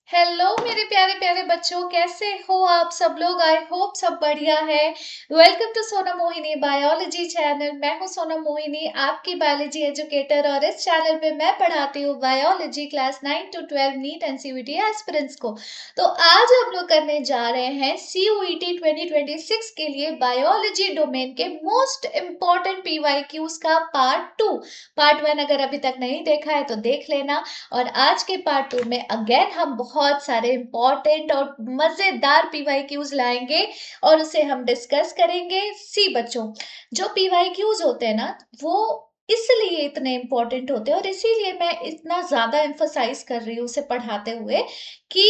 Hello मेरे प्यारे प्यारे बच्चों, कैसे हो आप सब लोग। आई होप सब बढ़िया है। वेलकम टू सोना मोहिनी बायोलॉजी चैनल। मैं हूं सोना मोहिनी, आपकी बायोलॉजी एजुकेटर, और इस चैनल पे मैं पढ़ाती हूँ biology class 9 to 12 neat and CUET aspirants को। तो आज हम लोग करने जा रहे हैं सीयूईटी 2026 के लिए बायोलॉजी डोमेन के मोस्ट इंपॉर्टेंट पीवाईक्यूज का पार्ट 2। पार्ट 1 अगर अभी तक नहीं देखा है तो देख लेना। और आज के पार्ट 2 में अगेन हम बहुत सारे इंपॉर्टेंट और मजेदार पीवाईक्यूज लाएंगे और उसे हम डिस्कस करेंगे। सी बच्चों, जो पीवाईक्यूज होते हैं ना, वो इसलिए इतने इंपॉर्टेंट होते हैं और इसीलिए मैं इतना ज्यादा एम्फोसाइज कर रही हूँ उसे पढ़ाते हुए कि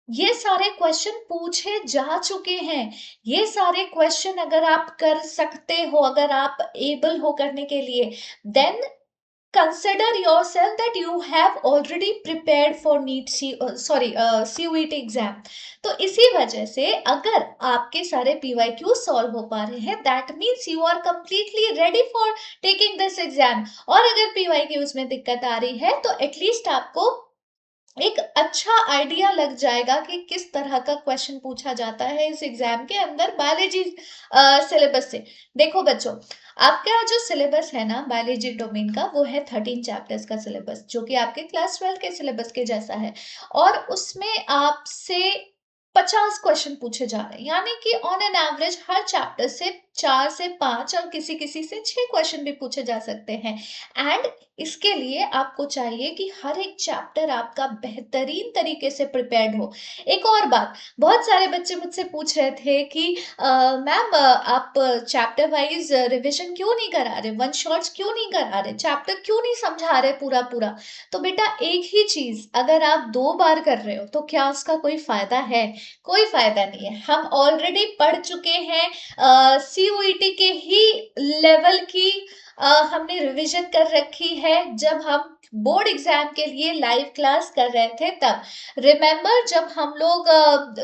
ये सारे क्वेश्चन पूछे जा चुके हैं। ये सारे क्वेश्चन अगर आप कर सकते हो, अगर आप एबल हो करने के लिए, then consider yourself that you have already prepared for NEET CUET exam. तो इसी वजह से अगर आपके सारे PYQ सॉल्व हो पा रहे हैं, that means you are completely ready for taking this exam. और अगर PYQs में दिक्कत आ रही है तो एटलीस्ट आपको एक अच्छा आइडिया लग जाएगा कि किस तरह का क्वेश्चन पूछा जाता है इस एग्जाम के अंदर बायोलॉजी सिलेबस से। देखो बच्चों, आपका जो सिलेबस है ना बायोलॉजी डोमेन का, वो है 13 चैप्टर्स का सिलेबस, जो कि आपके क्लास 12 के सिलेबस के जैसा है। और उसमें आपसे 50 क्वेश्चन पूछे जा रहे हैं, यानी कि on an average her chapter से 4 से 5 और किसी किसी से 6 क्वेश्चन भी पूछे जा सकते हैं। एंड इसके लिए आपको चाहिए कि हर एक चैप्टर आपका बेहतरीन तरीके से प्रिपेयर्ड हो। एक और बात, बहुत सारे बच्चे मुझसे पूछ रहे थे कि मैम आप चैप्टर वाइज रिवीजन क्यों नहीं करा रहे, वन शॉट्स क्यों नहीं करा रहे, चैप्टर क्यों नहीं समझा रहे पूरा पूरा। तो बेटा, एक ही चीज अगर आप 2 बार कर रहे हो तो क्या उसका कोई फायदा है? कोई फायदा नहीं है। हम ऑलरेडी पढ़ चुके हैं सीयूईटी के ही लेवल की, हमने रिवीजन कर रखी है जब हम बोर्ड एग्जाम के लिए लाइव क्लास कर रहे थे तब। रिमेंबर, जब हम लोग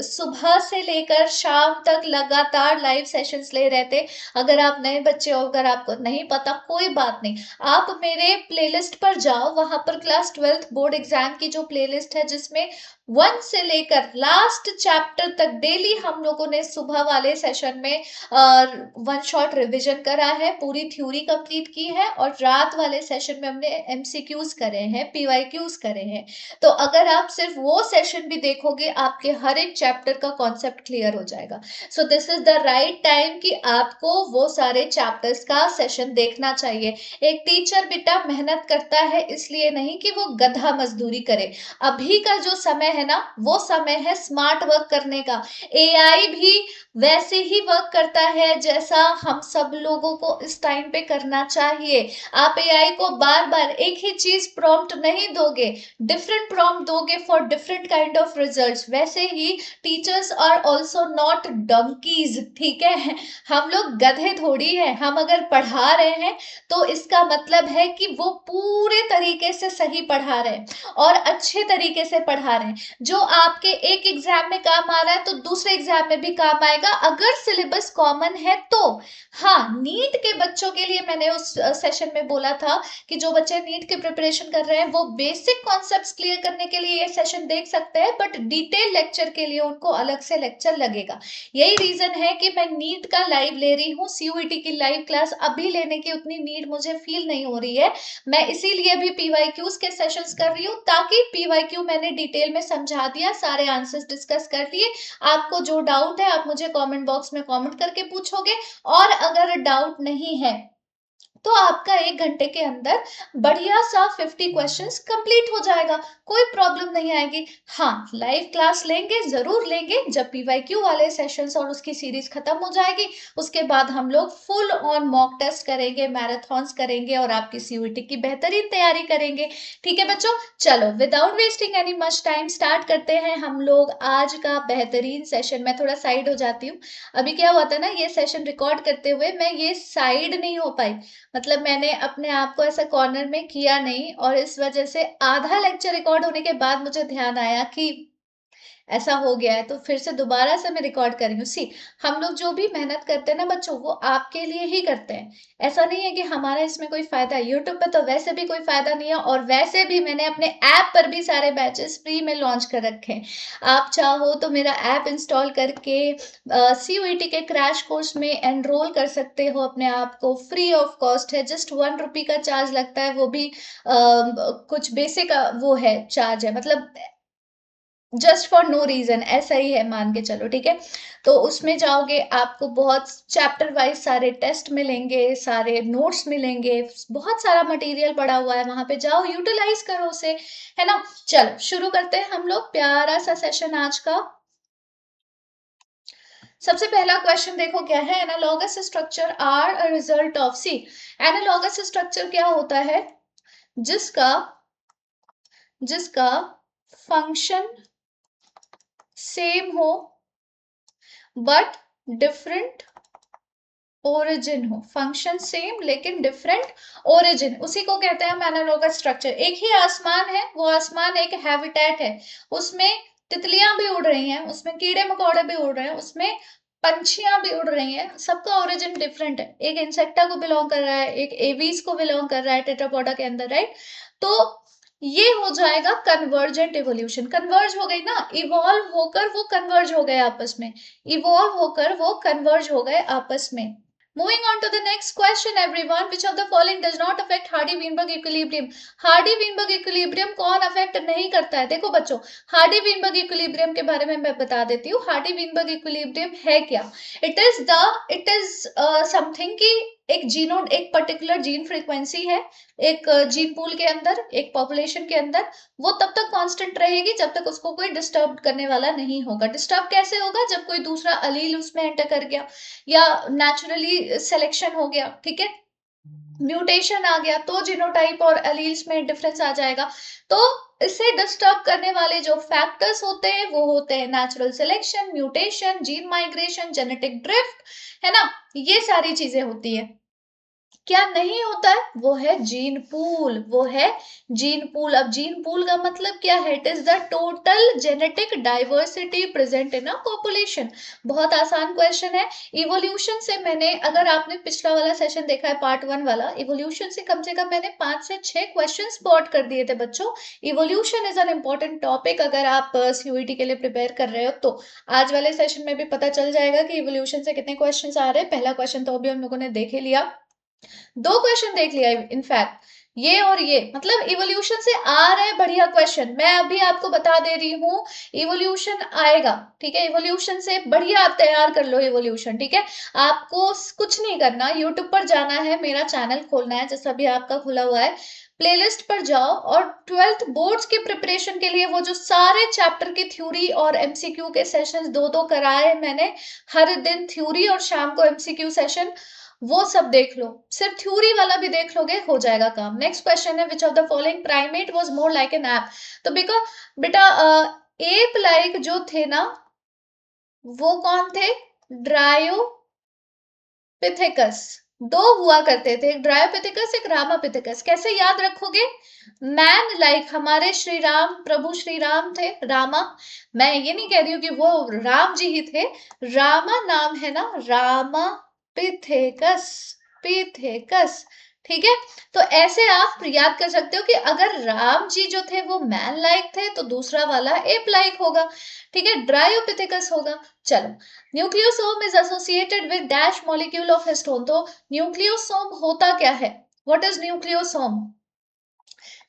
सुबह से लेकर शाम तक लगातार लाइव सेशंस ले रहे थे। अगर आप नए बच्चे हो, अगर आपको नहीं पता, कोई बात नहीं, आप मेरे प्लेलिस्ट पर जाओ, वहां पर क्लास 12th बोर्ड एग्जाम की जो प्लेलिस्ट है, जिसमें 1 से लेकर लास्ट चैप्टर तक डेली हम लोगों ने सुबह वाले सेशन में वन शॉट रिवीजन करा है, पूरी थ्योरी कंप्लीट की है, और रात वाले सेशन में हमने एमसीक्यूज करे हैं, पीवाईक्यूज करे हैं। तो अगर आप सिर्फ वो सेशन भी देखोगे, आपके हर एक चैप्टर का कॉन्सेप्ट क्लियर हो जाएगा। So this is the right time कि आपको वो सारे चैप्टर्स का सेशन देखना चाहिए। एक टीचर बेटा मेहनत करता है इसलिए नहीं कि वो गधा मजदूरी करे। अभी का जो समय है ना, वो समय है स्मार्ट वर्क करने का। एआई भी वैसे ही वर्क करता है जैसा हम सब लोगों को इस टाइम पे करना चाहिए। आप एआई को बार बार एक ही चीज प्रॉम्प्ट नहीं दोगे, डिफरेंट प्रॉम्प्ट दोगे for different kind of results. वैसे ही teachers are also not donkeys, ठीक है? हम लोग गधे थोड़ी है। हम अगर पढ़ा रहे हैं तो इसका मतलब है कि वो पूरे तरीके से सही पढ़ा रहे हैं और अच्छे तरीके से पढ़ा रहे हैं। जो आपके एक एग्जाम में काम आ रहा है तो दूसरे एग्जाम में भी काम आएगा, अगर सिलेबस कॉमन है तो। हाँ, नीट के बच्चों के लिए मैंने उस सेशन में बोला था कि जो बच्चे नीट की प्रिपरेशन कर रहे हैं वो बेसिक कॉन्सेप्ट्स क्लियर करने के लिए ये सेशन देख सकते हैं, बट डिटेल लेक्चर के लिए उनको अलग से लेक्चर लगेगा। यही रीजन है कि मैं नीट का लाइव ले रही हूँ। सीयूईटी की लाइव क्लास अभी लेने की उतनी नीड मुझे फील नहीं हो रही है। मैं इसीलिए भी पीवाईक्यूज के सेशंस कर रही हूँ, ताकि पीवाईक्यू मैंने डिटेल में समझा दिया, सारे आंसर्स डिस्कस कर लिए। आपको जो डाउट है आप मुझे कमेंट बॉक्स में कमेंट करके पूछोगे, और अगर डाउट नहीं है तो आपका 1 घंटे के अंदर बढ़िया सा 50 क्वेश्चंस कंप्लीट हो जाएगा। कोई प्रॉब्लम नहीं आएगी। हाँ, लाइव क्लास लेंगे, जरूर लेंगे, जब पीवाईक्यू वाले सेशंस और उसकी सीरीज खत्म हो जाएगी उसके बाद हम लोग फुल ऑन मॉक टेस्ट करेंगे, मैराथन्स करेंगे और आपकी सीयूईटी की बेहतरीन तैयारी करेंगे। ठीक है बच्चों, चलो without wasting any much time start करते हैं हम लोग आज का बेहतरीन सेशन। मैं थोड़ा साइड हो जाती हूँ। अभी क्या हुआ था ना, ये सेशन रिकॉर्ड करते हुए मैं ये साइड नहीं हो पाई, मतलब मैंने अपने आप को ऐसा कॉर्नर में किया नहीं, और इस वजह से आधा लेक्चर रिकॉर्ड होने के बाद मुझे ध्यान आया कि ऐसा हो गया है, तो फिर से दोबारा से मैं रिकॉर्ड कर रही हूँ। सी, हम लोग जो भी मेहनत करते हैं ना बच्चों, वो आपके लिए ही करते हैं। ऐसा नहीं है कि हमारा इसमें कोई फायदा है। यूट्यूब पे तो वैसे भी कोई फायदा नहीं है, और वैसे भी मैंने अपने ऐप पर भी सारे बैचेस फ्री में लॉन्च कर रखे हैं। आप चाहो तो मेरा ऐप इंस्टॉल करके सीयूईटी के क्रैश कोर्स में एनरोल कर सकते हो अपने आप को, फ्री ऑफ कॉस्ट है। जस्ट 1 रुपी का चार्ज लगता है, वो भी कुछ बेसिक वो है, चार्ज है, मतलब जस्ट फॉर नो रीजन, ऐसा ही है, मान के चलो, ठीक है। तो उसमें जाओगे, आपको बहुत चैप्टर वाइज सारे टेस्ट मिलेंगे, सारे नोट्स मिलेंगे, बहुत सारा मटेरियल पड़ा हुआ है वहां पे, जाओ यूटिलाइज करो उसे, है ना। चलो शुरू करते हैं हम लोग प्यारा सा सेशन आज का। सबसे पहला क्वेश्चन देखो क्या है, analogous structure are a result of C. Analogous structure क्या होता है? जिसका जिसका फंक्शन सेम हो बट डिफरेंट ओरिजिन हो। फंक्शन सेम लेकिन डिफरेंट ओरिजिन, उसी को कहते हैं हम एनालॉगस स्ट्रक्चर। एक ही आसमान है, वो आसमान एक हैबिटेट है, उसमें तितलियां भी उड़ रही हैं, उसमें कीड़े मकोड़े भी उड़ रहे हैं, उसमें पंछियां भी उड़ रही हैं, सबका ओरिजिन डिफरेंट है। एक इंसेक्टा को बिलोंग कर रहा है, एक एवीज को बिलोंग कर रहा है टेट्रापोडा के अंदर, राइट। तो ये हो जाएगा कन्वर्जेंट इवोल्यूशन। कन्वर्ज हो गई ना, इवॉल्व होकर वो कन्वर्ज हो गए आपस में, इवॉल्व होकर वो कन्वर्ज हो गए आपस में। Moving on to the next question, everyone. Which of the following does not affect Hardy-Weinberg equilibrium? Hardy-Weinberg equilibrium कौन अफेक्ट नहीं करता है? देखो बच्चों, Hardy-Weinberg equilibrium के बारे में मैं बता देती हूँ। Hardy-Weinberg equilibrium है क्या? It is something कि एक जीनोम, एक पर्टिकुलर जीन फ्रीक्वेंसी है, एक जीन पूल के अंदर, एक पॉपुलेशन के अंदर, वो तब तक कांस्टेंट रहेगी जब तक उसको कोई डिस्टर्ब करने वाला नहीं होगा। डिस्टर्ब कैसे होगा? जब कोई दूसरा अलील उसमें एंटर कर गया, या नेचुरली सिलेक्शन हो गया, ठीक है, म्यूटेशन आ गया, तो जीनोटाइप और अलील्स में डिफरेंस आ जाएगा। तो इसे डिस्टर्ब करने वाले जो फैक्टर्स होते हैं वो होते हैं natural selection, mutation, gene migration, genetic drift, है ना, ये सारी चीजें होती है। क्या नहीं होता है? वो है जीन पूल, वो है जीन पूल। अब जीन पूल का मतलब क्या है? It is the total genetic diversity present in a population. बहुत आसान क्वेश्चन है। इवोल्यूशन से मैंने, अगर आपने पिछला वाला सेशन देखा है पार्ट 1 वाला, इवोल्यूशन से कम मैंने 5 से 6 क्वेश्चन स्पॉट कर दिए थे बच्चों। Evolution is an important topic, अगर आप सीयूईटी के लिए प्रिपेयर कर रहे हो तो आज वाले सेशन में भी पता चल जाएगा कि इवोल्यूशन से कितने क्वेश्चन आ रहे हैं। पहला क्वेश्चन तो अभी हम लोगों ने देख ही लिया, 2 क्वेश्चन देख लिया इनफैक्ट, ये और ये, मतलब इवोल्यूशन से आ रहे हैं बढ़िया क्वेश्चन। मैं अभी आपको बता दे रही हूँ, इवोल्यूशन आएगा, ठीक है। इवोल्यूशन से बढ़िया आप तैयार कर लो इवोल्यूशन, ठीक है। आपको कुछ नहीं करना, यूट्यूब पर जाना है, मेरा चैनल खोलना है जैसा भी आपका खुला हुआ है, प्लेलिस्ट पर जाओ, और 12th बोर्ड्स की प्रिपरेशन के लिए वो जो सारे चैप्टर की थ्योरी और एमसीक्यू के सेशंस 2-2 कराए मैंने, हर दिन थ्योरी और शाम को एमसीक्यू सेशन, वो सब देख लो। सिर्फ थ्योरी वाला भी देख लोगे, हो जाएगा काम। नेक्स्ट क्वेश्चन है, which of the following primate was more like an app? तो बेटा एप लाइक जो थे ना, वो कौन थे? ड्रायोपिथेकस। दो हुआ करते थे, एक ड्रायोपिथेकस, एक रामापिथेकस। कैसे याद रखोगे? मैन लाइक हमारे श्री राम, प्रभु श्री राम थे, रामा। मैं ये नहीं कह रही हूँ कि वो राम जी ही थे, रामा नाम है ना, रामा पिथेकस, पिथेकस, ठीक है। तो ऐसे आप याद कर सकते हो कि अगर राम जी जो थे वो मैन लाइक थे, तो दूसरा वाला एप लाइक होगा, ठीक है, ड्रायोपिथेकस होगा। चलो, nucleosome is associated with dash molecule of histone. तो न्यूक्लियोसोम होता क्या है? What is nucleosome?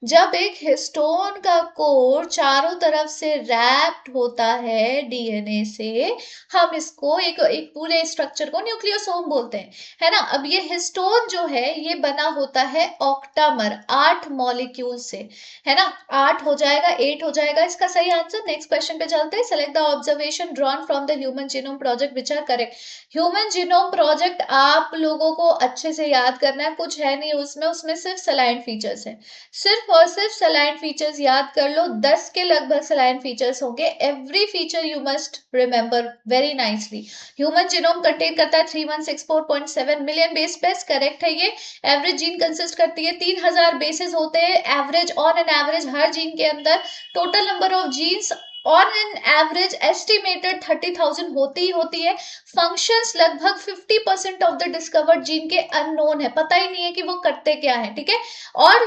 जब एक हिस्टोन का कोर चारों तरफ से रैप्ड होता है डीएनए से, हम इसको एक पूरे स्ट्रक्चर को न्यूक्लियोसोम बोलते हैं, है ना। अब ये हिस्टोन जो है ये बना होता है ऑक्टामर, 8 मॉलिक्यूल से, है ना। 8 हो जाएगा, 8 हो जाएगा इसका सही आंसर। नेक्स्ट क्वेश्चन पे चलते हैं। Select the observation drawn from the human genome project which are correct. Human genome project आप लोगों को अच्छे से याद करना है, कुछ है नहीं उसमें, उसमें सिर्फ सलाइन फीचर्स है, सिर्फ और सिर्फ सलाइन फीचर्स याद कर लो। 10 के लगभग सलाइन फीचर्स होंगे। Every feature you must remember very nicely. Human genome contain करता है 3164.7 मिलियन बेस पेयर्स, करेक्ट है ये। एवरेज जीन कंसिस्ट करती है 3000 बेसेस होते हैं एवरेज, ऑन एन एवरेज हर जीन के अंदर। Total number of genes on an average estimated 30,000 होती ही होती है। फंक्शंस लगभग 50% ऑफ द डिस्कवर्ड जीन के अननोन है, पता ही नहीं है कि वो करते क्या है, ठीक है। और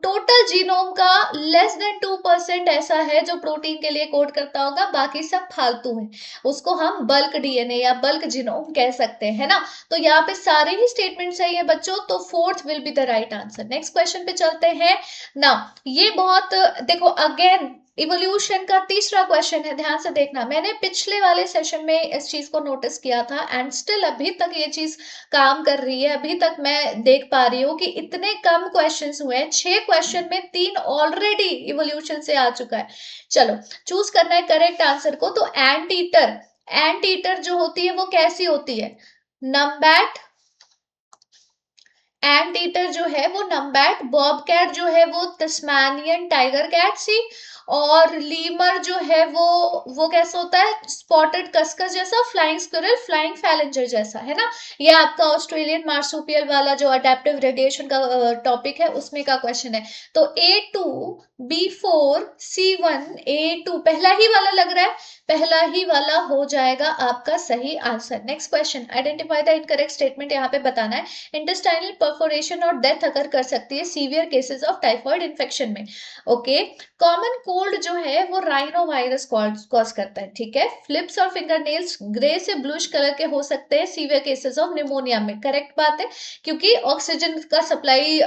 टोटल जीनोम का लेस देन 2% ऐसा है जो प्रोटीन के लिए कोड करता होगा, बाकी सब फालतू है। उसको हम बल्क डीएनए या बल्क जीनोम कह सकते हैं, है ना। तो यहाँ पे सारे ही स्टेटमेंट सही है बच्चों, तो fourth will be the right answer. Next question पे चलते हैं ना। ये बहुत, देखो अगेन इवोल्यूशन का तीसरा क्वेश्चन है, ध्यान से देखना। मैंने पिछले वाले सेशन में इस चीज को नोटिस किया था एंड स्टिल अभी तक ये चीज काम कर रही है। अभी तक मैं देख पा रही हूँ कि इतने कम क्वेश्चंस हुए हैं, 6 क्वेश्चन में 3 ऑलरेडी इवोल्यूशन से आ चुका है। चलो चूज करना है करेक्ट आंसर को। तो एंट ईटर, एंट ईटर जो होती है वो कैसी होती है? नम्बैट, एंट ईटर जो है वो नम्बैट, बॉब कैट जो है वो तस्मानियन टाइगर कैट सी, और लीमर जो है वो कैसा होता है? स्पॉटेड कस्कस जैसा, फ्लाइंग स्क्विरल, फ्लाइंग फैलेंजर जैसा, है ना। ये आपका ऑस्ट्रेलियन मार्सुपियल वाला जो अडेप्टिव रेडिएशन का टॉपिक है उसमें का क्वेश्चन है। तो A2 B4 C1 A2 पहला ही वाला लग रहा है, पहला ही वाला हो जाएगा आपका सही answer. Next question, identify the incorrect statement यहाँ पे बताना है। इंटेस्टाइनल परफोरेशन और डेथ अकर कर सकती है severe cases of typhoid infection में। ओके, कॉमन कोल्ड जो है वो राइनो वायरस कॉज करता है, ठीक है। फ्लिप्स और फिंगर नेल्स ग्रे से ब्लूइश कलर के हो सकते हैं सीवियर केसेस ऑफ निमोनिया में, करेक्ट बात है, क्योंकि ऑक्सीजन का सप्लाई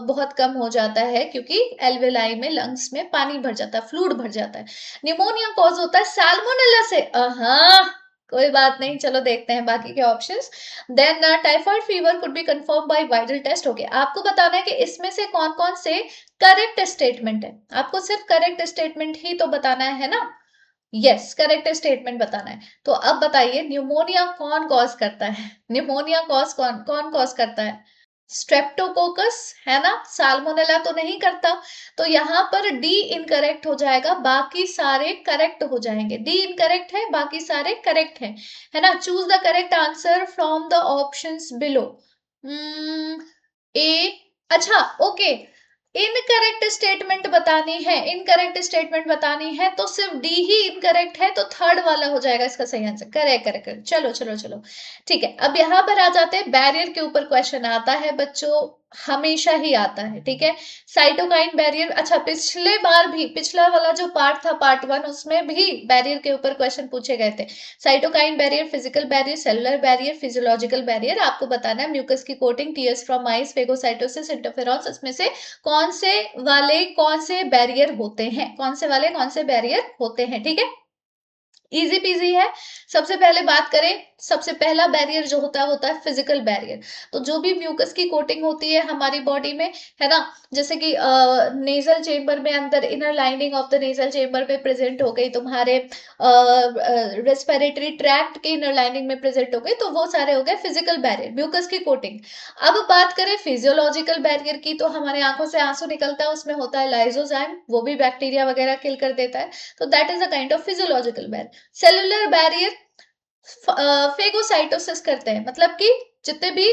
बहुत कम हो जाता है, क्योंकि एल्वेलाई में, लंग्स में पानी भर जाता है, फ्लूइड भर जाता है। निमोनिया कॉज होता है सैल्मोनेला से, हाँ कोई बात नहीं, चलो देखते हैं बाकी के options. Then typhoid fever could be confirm by viral test. हो गया, आपको बताना है कि इसमें से कौन कौन से करेक्ट स्टेटमेंट है। आपको सिर्फ करेक्ट स्टेटमेंट ही तो बताना है ना। यस, करेक्ट स्टेटमेंट बताना है। तो अब बताइए न्यूमोनिया कौन कॉज करता है? निमोनिया कॉज कौन कौन कॉज करता है? स्ट्रेप्टोकोकस, है ना। साल्मोनेला तो नहीं करता। तो यहाँ पर डी इनकरेक्ट हो जाएगा, बाकी सारे करेक्ट हो जाएंगे। डी इनकरेक्ट है, बाकी सारे करेक्ट है ना। Choose the correct answer from the options below. ए, अच्छा ओके, इनकरेक्ट स्टेटमेंट बतानी है, इनकरेक्ट स्टेटमेंट बतानी है तो सिर्फ डी ही इनकरेक्ट है, तो थर्ड वाला हो जाएगा इसका सही आंसर। करेक्ट करेक्ट करेक्ट, चलो चलो चलो, ठीक है। अब यहाँ पर आ जाते हैं, बैरियर के ऊपर क्वेश्चन आता है बच्चों, हमेशा ही आता है, ठीक है। साइटोकाइन बैरियर, अच्छा पिछले बार भी, पिछला वाला जो पार्ट था पार्ट 1, उसमें भी बैरियर के ऊपर क्वेश्चन पूछे गए थे। Cytokine barrier, physical barrier, cellular barrier, physiological barrier, आपको बताना है। म्यूकस की coating, tears from ice, phagocytosis, interferons, इसमें से कौन से वाले कौन से बैरियर होते हैं, कौन से वाले कौन से बैरियर होते हैं, ठीक है। इजी पीजी है। सबसे पहले बात करें, सबसे पहला बैरियर जो होता है वो होता है फिजिकल बैरियर। तो जो भी म्यूकस की कोटिंग होती है हमारी बॉडी में, है ना, जैसे कि नेजल चेम्बर में अंदर, inner lining of the nasal chamber में प्रेजेंट हो गई, तुम्हारे रेस्पिरेटरी ट्रैक्ट के इनर लाइनिंग में प्रेजेंट हो गई, तो वो सारे हो गए फिजिकल बैरियर, म्यूकस की कोटिंग। अब बात करें फिजियोलॉजिकल बैरियर की, तो हमारे आंखों से आंसू निकलता है, उसमें होता है लाइजोजाइम, वो भी बैक्टीरिया वगैरह किल कर देता है, तो that is a kind of physiological barrier. Cellular barrier phagocytosis करते हैं, मतलब कि जितने भी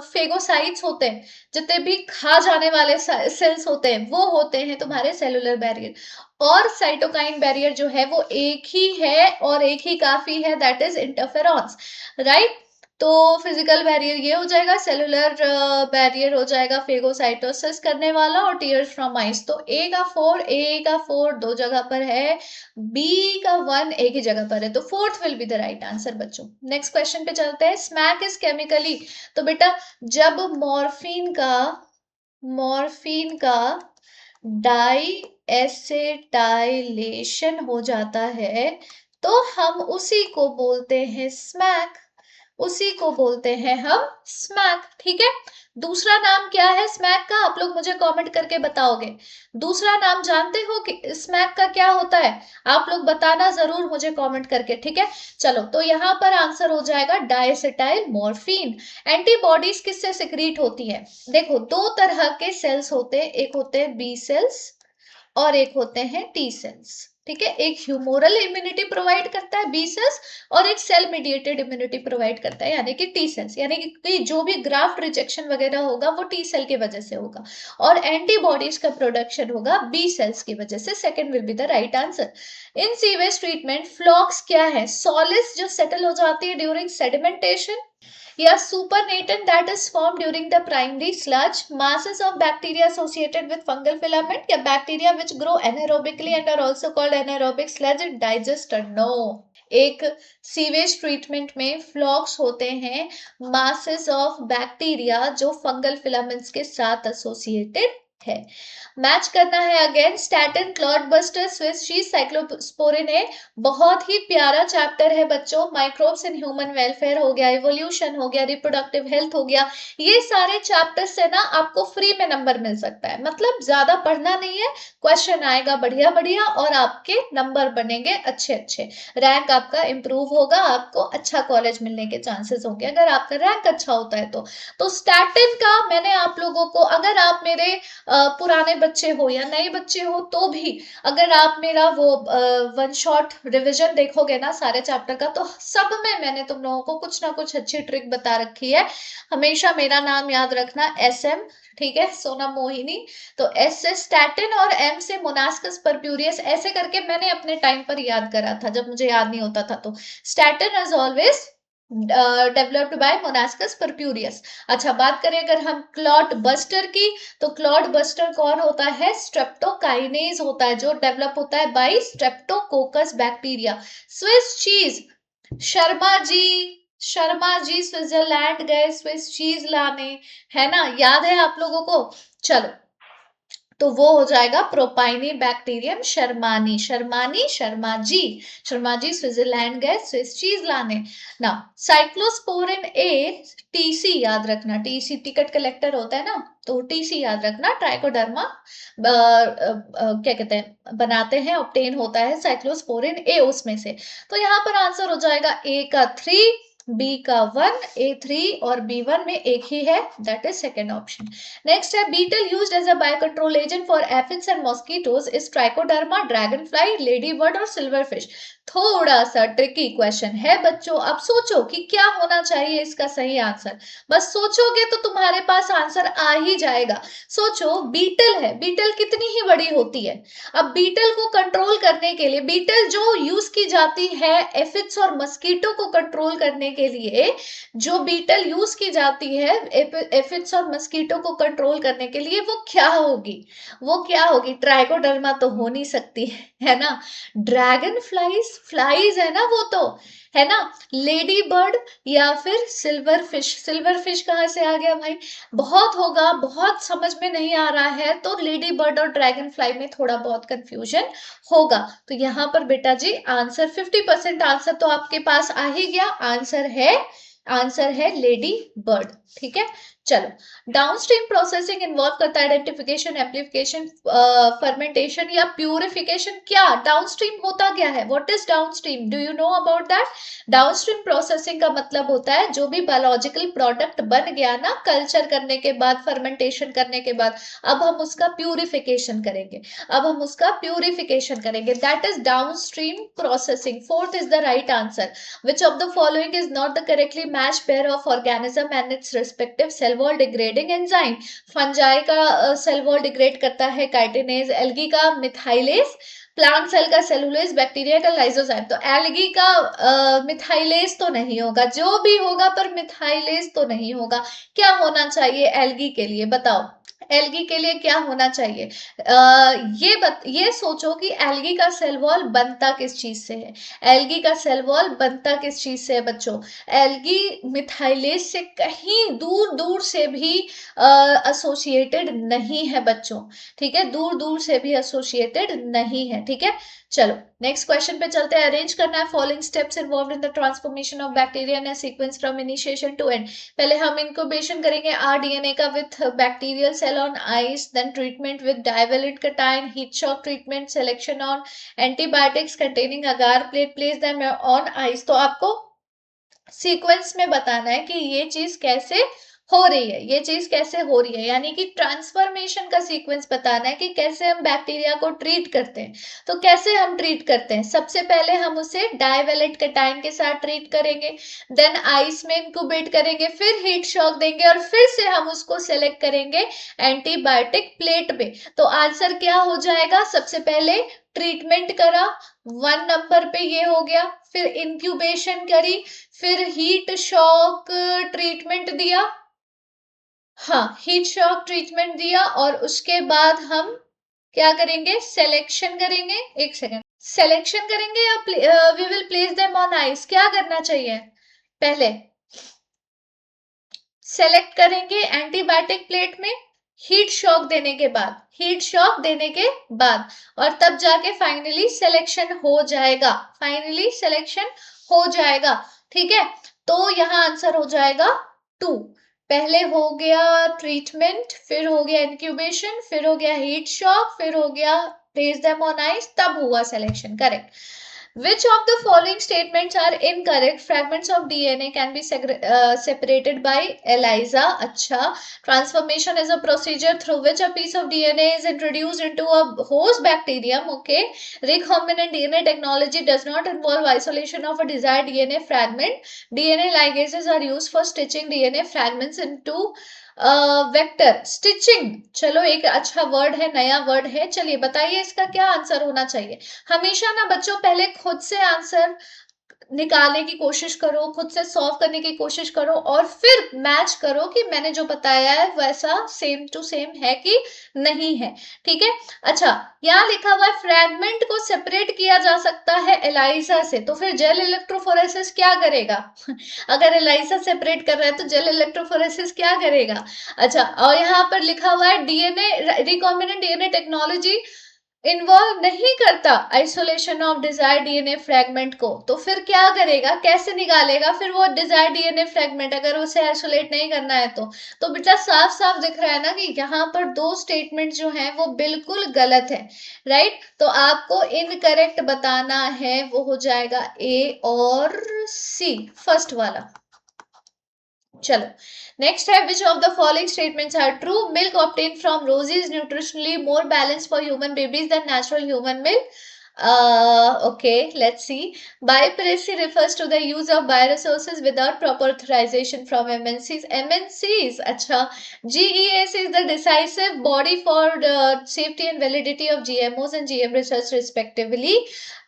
फेगोसाइट्स होते हैं, जितने भी खा जाने वाले सेल्स होते हैं, वो होते हैं तुम्हारे सेलुलर बैरियर। और साइटोकाइन बैरियर जो है वो एक ही है और एक ही काफी है, दैट इज इंटरफेरॉन्स, राइट। तो फिजिकल बैरियर ये हो जाएगा, सेलुलर बैरियर हो जाएगा फेगोसाइटोसिस करने वाला, और टीयर्स फ्रॉम आइस। तो ए का 4 दो जगह पर है, बी का 1 एक ही जगह पर है, तो fourth will be the right answer बच्चों। नेक्स्ट क्वेश्चन पे चलते हैं। स्मैक इज केमिकली, तो बेटा जब मॉर्फिन का डाई एसेटाइलेशन हो जाता है, तो हम उसी को बोलते हैं स्मैक, उसी को बोलते हैं हम स्मैक, ठीक है। दूसरा नाम क्या है स्मैक का, आप लोग मुझे कमेंट करके बताओगे। दूसरा नाम जानते हो कि स्मैक का क्या होता है? आप लोग बताना जरूर मुझे कमेंट करके, ठीक है। चलो, तो यहाँ पर आंसर हो जाएगा डायसेटाइल मॉर्फिन। एंटीबॉडीज किससे सिक्रीट होती है? देखो, दो तरह के सेल्स होते हैं, एक होते हैं बी सेल्स और एक होते हैं टी सेल्स। ठीक है, एक ह्यूमोरल इम्यूनिटी प्रोवाइड करता है बी सेल्स और एक सेल मीडिएटेड इम्यूनिटी प्रोवाइड करता है यानी कि टी सेल्स, यानी कि जो भी ग्राफ्ट रिजेक्शन वगैरह होगा वो टी सेल की वजह से होगा और एंटीबॉडीज का प्रोडक्शन होगा बी सेल्स की वजह से। Second will be the right answer. In sewage treatment flocs क्या है? सॉलिड्स जो सेटल हो जाती है ड्यूरिंग सेडिमेंटेशन, या supernatant that is formed during the primary sludge, masses of bacteria associated with fungal filament, या bacteria which grow anaerobically and are also called anaerobic sludge digester? No, एक sewage treatment में flocs होते हैं masses of bacteria जो fungal filaments के साथ associated है। Match करना है again, statin, clot buster, Swiss cheese, cyclosporine A. बहुत ही प्यारा चैप्टर है बच्चों, माइक्रोब्स इन ह्यूमन वेलफेयर हो गया, इवोल्यूशन हो गया, रिप्रोडक्टिव हेल्थ हो गया, ये सारे चैप्टर से ना आपको फ्री में नंबर मिल सकता है, मतलब ज्यादा पढ़ना नहीं है, क्वेश्चन आएगा बढ़िया बढ़िया और आपके नंबर बनेंगे अच्छे अच्छे, रैंक आपका इंप्रूव होगा, आपको अच्छा कॉलेज मिलने के चांसेस होंगे अगर आपका रैंक अच्छा होता है तो स्टैटिन का मैंने आप लोगों को, अगर आप मेरे पुराने बच्चे हो या नए बच्चे हो तो भी अगर आप मेरा वो वन शॉट रिवीजन देखोगे ना सारे चैप्टर का, तो सब में मैंने तुम लोगों को कुछ ना कुछ अच्छी ट्रिक बता रखी है। हमेशा मेरा नाम याद रखना, एस एम, ठीक है, सोनम मोहिनी। तो एस से स्टैटिन और एम से मोनास्कस परप्यूरियस, ऐसे करके मैंने अपने टाइम पर याद करा था जब मुझे याद नहीं होता था। तो statin is always developed by Monascus purpureus. अच्छा, बात करें अगर हम क्लॉट बस्टर की, तो क्लॉट बस्टर कौन होता है? स्ट्रेप्टोकाइनेज होता है जो डेवलप होता है by streptococcus bacteria. Swiss cheese, Sharma ji, Sharma ji Switzerland गए स्विस चीज लाने, है ना, याद है आप लोगों को? चलो, तो वो हो जाएगा प्रोपाइनी बैक्टीरियम शर्मानी, शर्मानी शर्मा जी, शर्मा जी स्विट्जरलैंड गए स्विस चीज लाने ना। साइक्लोस्पोरिन ए, टीसी याद रखना, टीसी टिकट कलेक्टर होता है ना, तो टीसी याद रखना, ट्राइकोडर्मा क्या कहते हैं बनाते हैं, ऑब्टेन होता है साइक्लोस्पोरिन ए उसमें से। तो यहाँ पर आंसर हो जाएगा ए का 3, बी का 1, A3 और B1 में एक ही है, that is second option. Next है, beetle used as a biocontrol agent for aphids and mosquitoes is trichoderma, dragonfly, ladybird और सिल्वर फिश। थोड़ा सा ट्रिकी क्वेश्चन है बच्चों, अब सोचो कि क्या होना चाहिए इसका सही आंसर, बस सोचोगे तो तुम्हारे पास आंसर आ ही जाएगा। सोचो, बीटल है, बीटल कितनी ही बड़ी होती है, अब बीटल को कंट्रोल करने के लिए, बीटल जो यूज की जाती है एफिड्स और मस्कीटो को कंट्रोल करने के लिए, जो बीटल यूज की जाती है एफिड्स और मस्कीटो को कंट्रोल करने के लिए, वो क्या होगी? वो क्या होगी? ट्राइकोडर्मा तो हो नहीं सकती है ना, ड्रैगन फ्लाइज, फ्लाइज है ना वो तो, है ना, लेडी बर्ड या फिर सिल्वर फिश। सिल्वर फिश कहाँ से आ गया भाई? बहुत होगा, बहुत समझ में नहीं आ रहा है तो लेडी बर्ड और ड्रैगन फ्लाई में थोड़ा बहुत कंफ्यूजन होगा। तो यहाँ पर बेटा जी आंसर 50% आंसर तो आपके पास आ ही गया, आंसर है लेडी बर्ड, ठीक है। चलो, डाउनस्ट्रीम प्रोसेसिंग इन्वॉल्व करता है आइडेंटिफिकेशन, एम्प्लीफिकेशन, फर्मेंटेशन या प्यूरिफिकेशन। क्या डाउनस्ट्रीम होता क्या है? What is downstream? Do you know about that? Downstream processing का मतलब होता है जो भी बायोलॉजिकल प्रोडक्ट बन गया ना कल्चर करने के बाद, फर्मेंटेशन करने के बाद, अब हम उसका प्यूरिफिकेशन करेंगे, अब हम उसका प्यूरिफिकेशन करेंगे, that is downstream processing. Fourth is the right answer. Which of the following is not the correctly matched pair of organism and its respective cell wall degrading enzyme? Fungi का cell wall degrade करता है chitinase, algae का methylase, plant cell का cellulose, bacteria का lysozyme. तो algae का methylase तो नहीं होगा, जो भी होगा पर मिथाइलेज तो नहीं होगा। क्या होना चाहिए एल्गी के लिए, बताओ, एल्गी के लिए क्या होना चाहिए? ये सोचो कि एल्गी का सेल वॉल बनता किस चीज से है, एल्गी का सेल वॉल बनता किस चीज से है बच्चों? एल्गी मिथाइलेज से कहीं दूर दूर से भी एसोसिएटेड नहीं है बच्चों, ठीक है, दूर दूर से भी एसोसिएटेड नहीं है, ठीक है। चलो नेक्स्ट क्वेश्चन पे चलते हैं। अरेंज करना है following steps involved in the transformation of bacteria in a sequence from initiation to end. पहले हम इंक्यूबेशन करेंगे आरडीएनए का with bacterial cell on ice, then treatment with divalent cation, heat shock treatment, selection on antibiotics containing agar plate, place them on ice. तो आपको sequence में बताना है कि ये चीज कैसे हो रही है, ये चीज कैसे हो रही है, यानी कि ट्रांसफॉर्मेशन का सीक्वेंस बताना है कि कैसे हम बैक्टीरिया को ट्रीट करते हैं। तो कैसे हम ट्रीट करते हैं, सबसे पहले हम उसे डाइवेलेट कैटायन के साथ ट्रीट करेंगे, देन आइस में इंक्यूबेट करेंगे, फिर हीट शॉक देंगे और फिर से हम उसको सेलेक्ट करेंगे एंटीबायोटिक प्लेट में। तो आंसर क्या हो जाएगा, सबसे पहले ट्रीटमेंट करा, 1 नंबर पे ये हो गया, फिर इंक्यूबेशन करी, फिर हीट शॉक ट्रीटमेंट दिया, हाँ हीट शॉक ट्रीटमेंट दिया, और उसके बाद हम क्या करेंगे, सिलेक्शन करेंगे, एक सेकेंड, सिलेक्शन करेंगे या we will place them on ice, क्या करना चाहिए, पहले सेलेक्ट करेंगे एंटीबायोटिक प्लेट में, हीट शॉक देने के बाद, हीट शॉक देने के बाद, और तब जाके फाइनली सिलेक्शन हो जाएगा, फाइनली सिलेक्शन हो जाएगा। ठीक है, तो यहाँ आंसर हो जाएगा 2। पहले हो गया ट्रीटमेंट, फिर हो गया इंक्यूबेशन, फिर हो गया हीट शॉक, फिर हो गया प्लेस देम ऑन आइस, तब हुआ selection, correct. Which of the following statements are incorrect? Fragments of DNA can be separated by ELISA. अच्छा, transformation is a procedure through which a piece of DNA is introduced into a host bacterium. Okay, recombinant DNA technology does not involve isolation of a desired DNA fragment. DNA ligases are used for stitching DNA fragments into vector stitching, चलो एक अच्छा word है, नया word है, चलिए बताइए इसका क्या आंसर होना चाहिए। हमेशा ना बच्चों पहले खुद से आंसर निकालने की कोशिश करो, खुद से सॉल्व करने की कोशिश करो, और फिर मैच करो कि मैंने जो बताया है वैसा सेम टू सेम है कि नहीं है। ठीक है, अच्छा यहाँ लिखा हुआ है फ्रैगमेंट को सेपरेट किया जा सकता है एलाइजा से, तो फिर जेल इलेक्ट्रोफोरेसिस क्या करेगा अगर एलाइजा सेपरेट कर रहा है तो जेल इलेक्ट्रोफोरेसिस क्या करेगा। अच्छा, और यहाँ पर लिखा हुआ है DNA recombinant DNA technology involve नहीं करता isolation of desire DNA fragment को, तो फिर क्या करेगा, कैसे निकालेगा फिर वो डिजायर डीएनए फ्रेगमेंट, अगर उसे आइसोलेट नहीं करना है तो बेटा साफ साफ दिख रहा है ना कि यहाँ पर दो स्टेटमेंट जो है वो बिल्कुल गलत है, राइट। तो आपको इनकरेक्ट बताना है, वो हो जाएगा ए और सी, फर्स्ट वाला। चलो नेक्स्ट है, which of the following statements are true, milk obtain from रोजी is nutritionally more balance for human babies than natural human milk. Okay, let's see. Biopiracy refers to the use of bioresources without proper authorization from MNCs. MNCs, अच्छा, GES is the decisive body for the safety and validity of GMOs and GM research respectively.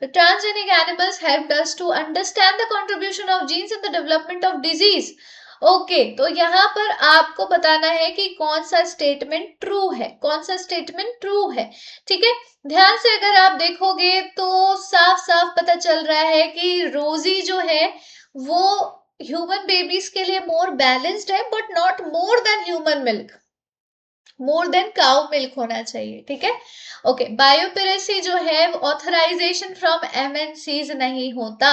The transgenic animals helped us to understand the contribution of genes in the development of disease. Okay तो यहाँ पर आपको बताना है कि कौन सा statement true है, कौन सा स्टेटमेंट ट्रू है। ठीक है, ध्यान से अगर आप देखोगे तो साफ साफ पता चल रहा है कि रोजी जो है वो ह्यूमन बेबीज के लिए मोर बैलेंस्ड है, but not more than human milk, more than cow milk होना चाहिए। ठीक है, ओके। बायोपिरेसी जो है ऑथराइजेशन फ्रॉम एमएनसीज नहीं होता,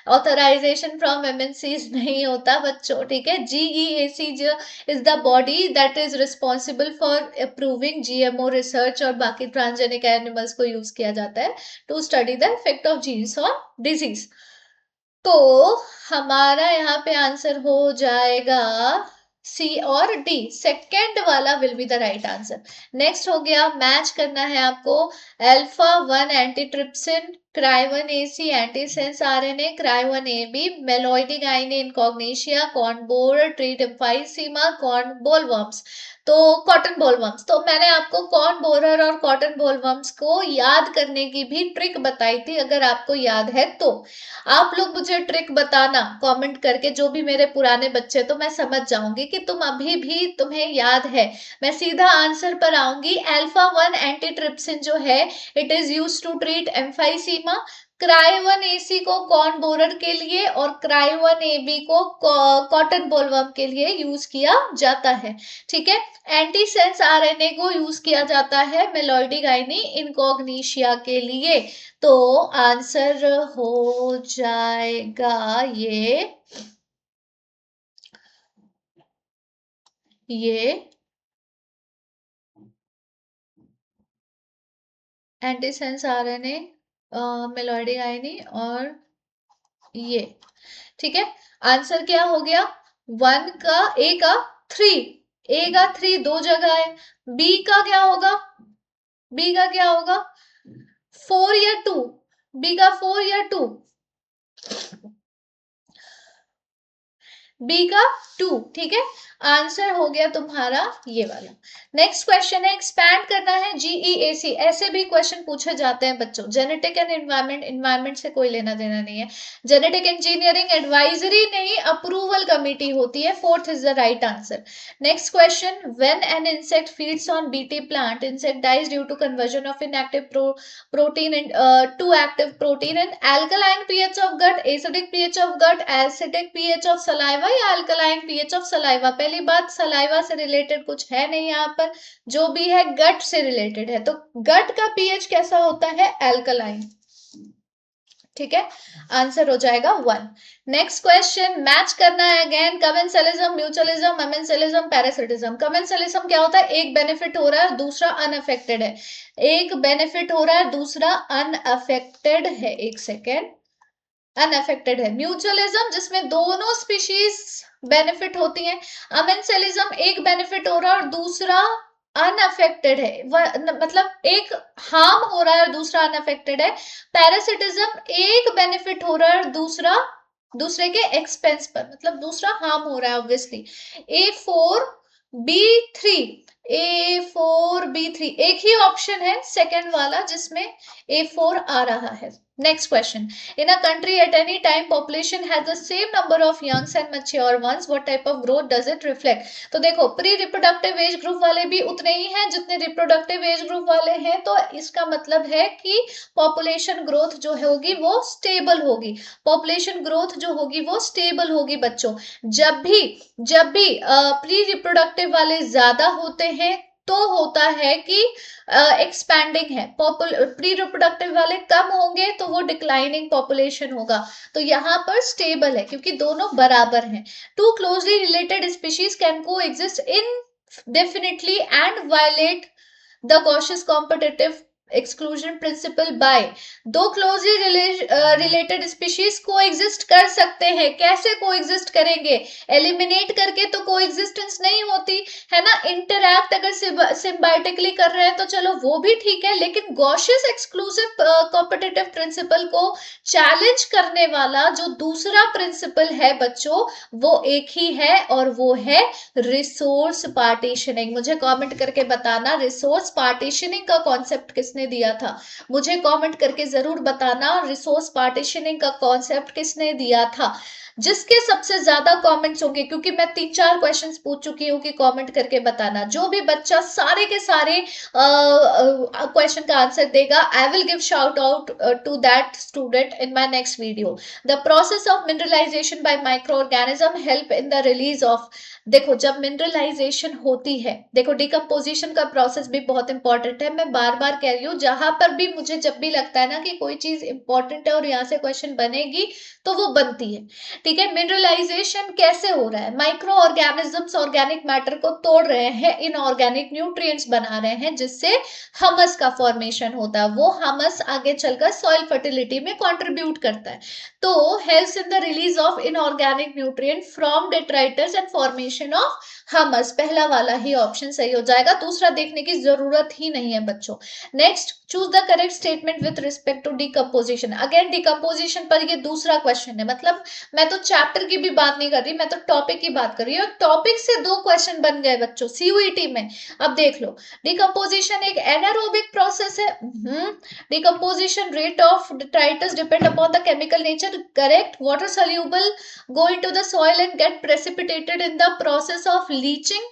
ऑथराइजेशन फ्रॉम एमएनसीज नहीं होता बच्चों। ठीक है, जीईएसी जो is the body that is responsible for approving GMO research, और बाकी ट्रांसजेनिक एनिमल्स को यूज किया जाता है to study the effect of genes on disease. तो हमारा यहाँ पे आंसर हो जाएगा सी और डी, सेकेंड वाला will be the right answer. Next हो गया, मैच करना है आपको alpha 1 antitrypsin, cry 1 AC antisense RNA, cry 1 AB, meloidogyne incognita, corn borer treat emphysema, corn बोलवर्म्स, तो कॉटन बोलवर्म्स। तो मैंने आपको कॉर्न बोरर और कॉटन बोलवर्म्स को याद करने की भी ट्रिक बताई थी, अगर आपको याद है तो आप लोग मुझे ट्रिक बताना कमेंट करके, जो भी मेरे पुराने बच्चे, तो मैं समझ जाऊंगी कि तुम अभी भी तुम्हें याद है। मैं सीधा आंसर पर आऊंगी, अल्फा 1 एंटीट्रिप्सिन जो है it is use to treat emphysema, cry 1 AC को कॉर्न बोरर के लिए और क्राई 1 एबी को कॉटन बोलवर्म के लिए यूज किया जाता है। ठीक है, एंटीसेंस आरएनए को यूज किया जाता है मेलोइडिगाइनी इनकॉग्निशिया के लिए। तो आंसर हो जाएगा ये एंटीसेंस आरएनए मेलोइडिगाइनी और ये। ठीक है, आंसर क्या हो गया, 1 का, ए का 3, ए का 3 दो जगह है, बी का क्या होगा, बी का क्या होगा 4 या 2, बी का 4 या 2, बी का 2, ठीक है। आंसर हो गया तुम्हारा ये वाला। नेक्स्ट क्वेश्चन है, एक्सपैंड करना है जीईएसी। ऐसे भी क्वेश्चन पूछे जाते हैं बच्चों। जेनेटिक एंड एनवायरमेंट, एनवायरमेंट से कोई लेना देना नहीं है। जेनेटिक इंजीनियरिंग एडवाइजरी नहीं, अप्रूवल कमिटी होती है। Fourth is the right answer. Next question, when an insect feeds on BT plant, insect dies due to conversion of inactive protein in, to active protein in alkaline pH of gut, acidic pH of gut, acidic pH of saliva या alkaline pH of saliva। पहली बात, saliva से related कुछ है नहीं यहाँ पर, जो भी है गट से रिलेटेड है, तो गट का पीएच कैसा होता है, एल्कलाइन, ठीक है। आंसर हो जाएगा 1। नेक्स्ट क्वेश्चन, मैच करना है again, commensalism, mutualism, amensalism, parasitism. Commensalism क्या होता है, एक बेनिफिट हो रहा है दूसरा अनअफेक्टेड है, एक बेनिफिट हो रहा है दूसरा अनअफेक्टेड है, एक सेकेंड, अनअफेक्टेड है। म्यूचुअलिज्म जिसमें दोनों स्पीशीज बेनिफिट होती हैं। अमेंसलिज्म एक बेनिफिट हो रहा है और दूसरा अनअफेक्टेड है, मतलब एक हार्म हो रहा है और दूसरा अनअफेक्टेड है। पैरासिटिज्म एक बेनिफिट हो रहा है और दूसरा दूसरे के एक्सपेंस पर, मतलब दूसरा हार्म हो रहा है ऑब्वियसली। A4B3, A4B3 एक ही ऑप्शन है सेकेंड वाला जिसमें A4 आ रहा है। Next question. In a country at any time population has the same number of young and mature ones. What type of growth does it reflect? तो देखो, pre reproductive age group वाले भी उतने ही हैं जितने रिप्रोडक्टिव एज ग्रुप वाले हैं, तो इसका मतलब है कि पॉपुलेशन ग्रोथ जो होगी वो स्टेबल होगी। पॉपुलेशन ग्रोथ जो होगी वो स्टेबल होगी बच्चों। जब भी प्री रिप्रोडक्टिव वाले ज्यादा होते हैं तो होता है कि एक्सपैंडिंग है, प्री रिप्रोडक्टिव वाले कम होंगे तो वो डिक्लाइनिंग पॉपुलेशन होगा। तो यहाँ पर स्टेबल है क्योंकि दोनों बराबर हैं। Two closely related species can coexist indefinitely and violate the cautious competitive exclusion principle by. दो closely related species coexist कर सकते हैं। कैसे को एग्जिस्ट करेंगे, एलिमिनेट करके तो को एग्जिस्टेंस नहीं होती है ना। इंटरैक्ट अगर सिम्बायोटिकली कर रहे हैं तो चलो वो भी ठीक है, लेकिन गॉशियस एक्सक्लूसिव कॉम्पिटिटिव प्रिंसिपल को चैलेंज करने वाला जो दूसरा प्रिंसिपल है बच्चों, वो एक ही है और वो है रिसोर्स पार्टीशनिंग। मुझे कमेंट करके बताना रिसोर्स पार्टीशनिंग का कॉन्सेप्ट किसने दिया था, मुझे कमेंट करके जरूर बताना रिसोर्स पार्टीशनिंग का कॉन्सेप्ट किसने दिया था। जिसके सबसे ज्यादा कमेंट्स होंगे, क्योंकि मैं 3-4 क्वेश्चंस पूछ चुकी हूँ कि कमेंट करके बताना, जो भी बच्चा सारे के सारे क्वेश्चन का आंसर देगा, I will give shout out to that student in my next video. The process of mineralization by micro organism help in the release of. देखो, जब मिनरलाइजेशन होती है, देखो डिकम्पोजिशन का प्रोसेस भी बहुत इंपॉर्टेंट है। मैं बार बार कह रही हूँ, जहां पर भी मुझे जब भी लगता है ना कि कोई चीज इंपॉर्टेंट है और यहाँ से क्वेश्चन बनेगी तो वो बनती है, ठीक है। मिनरलाइजेशन कैसे हो रहा है, माइक्रो ऑर्गेनिजम्स ऑर्गेनिक मैटर को तोड़ रहे हैं, इनऑर्गेनिक न्यूट्रिएंट्स बना रहे हैं, जिससे हमस का फॉर्मेशन होता है। वो हमस आगे चलकर सॉइल फर्टिलिटी में कंट्रीब्यूट करता है। तो helps in the release of inorganic nutrient from detritus and formation of humus. पहला वाला ही ऑप्शन सही हो जाएगा, दूसरा देखने की जरूरत ही नहीं है बच्चों। Next, choose the correct statement with respect to decomposition. Again decomposition पर ये दूसरा क्वेश्चन है, मतलब मैं तो चैप्टर की भी बात नहीं कर रही, मैं तो टॉपिक की बात कर रही हूँ। टॉपिक से 2 क्वेश्चन बन गए बच्चों सीयूईटी में। अब देख लो, डिकम्पोजिशन एक एनारोबिक प्रोसेस है। Decomposition rate of detritus depend upon the chemical nature, correct. Water soluble go into the soil and get precipitated in the process of leaching.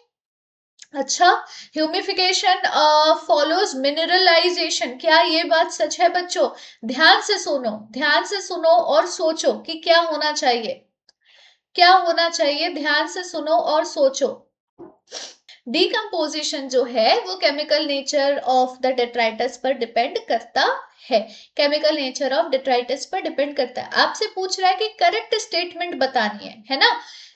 अच्छा, ह्यूमिफिकेशन फॉलोज मिनरलाइजेशन। क्या ये बात सच है बच्चों? ध्यान से सुनो, ध्यान से सुनो और सोचो कि क्या होना चाहिए, क्या होना चाहिए। ध्यान से सुनो और सोचो। डिकम्पोजिशन जो है वो chemical nature of the detritus पर डिपेंड करता है, केमिकल नेचर ऑफ डेट्राइटस पर डिपेंड करता है। आपसे पूछ रहा है कि करेक्ट स्टेटमेंट बतानी है ना,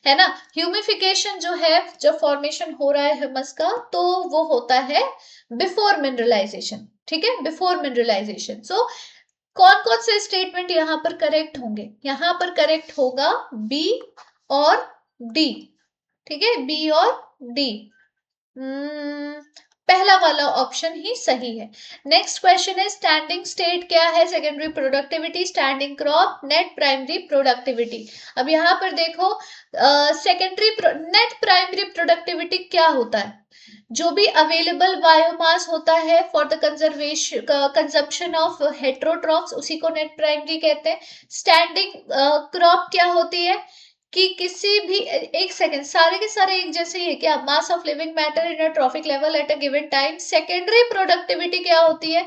है ना। ह्यूमिफिकेशन जो है, जब फॉर्मेशन हो रहा है ह्यूमस का, तो वो होता है बिफोर मिनरलाइजेशन, ठीक है, बिफोर मिनरलाइजेशन। सो कौन कौन से स्टेटमेंट यहाँ पर करेक्ट होंगे, यहाँ पर करेक्ट होगा बी और डी, ठीक है, बी और डी। पहला वाला ऑप्शन ही सही है। नेक्स्ट क्वेश्चन है स्टैंडिंग स्टेट क्या है? Secondary productivity, standing crop, net primary productivity. अब यहाँ पर देखो सेकेंडरी नेट प्राइमरी प्रोडक्टिविटी क्या होता है? जो भी अवेलेबल बायोमास होता है for the conservation consumption of heterotrophs, उसी को नेट प्राइमरी कहते हैं। स्टैंडिंग क्रॉप क्या होती है कि किसी भी एक सेकेंड, सारे के सारे एक जैसे ही है क्या? Mass of living matter in a trophic level at a given time. Secondary productivity क्या होती है?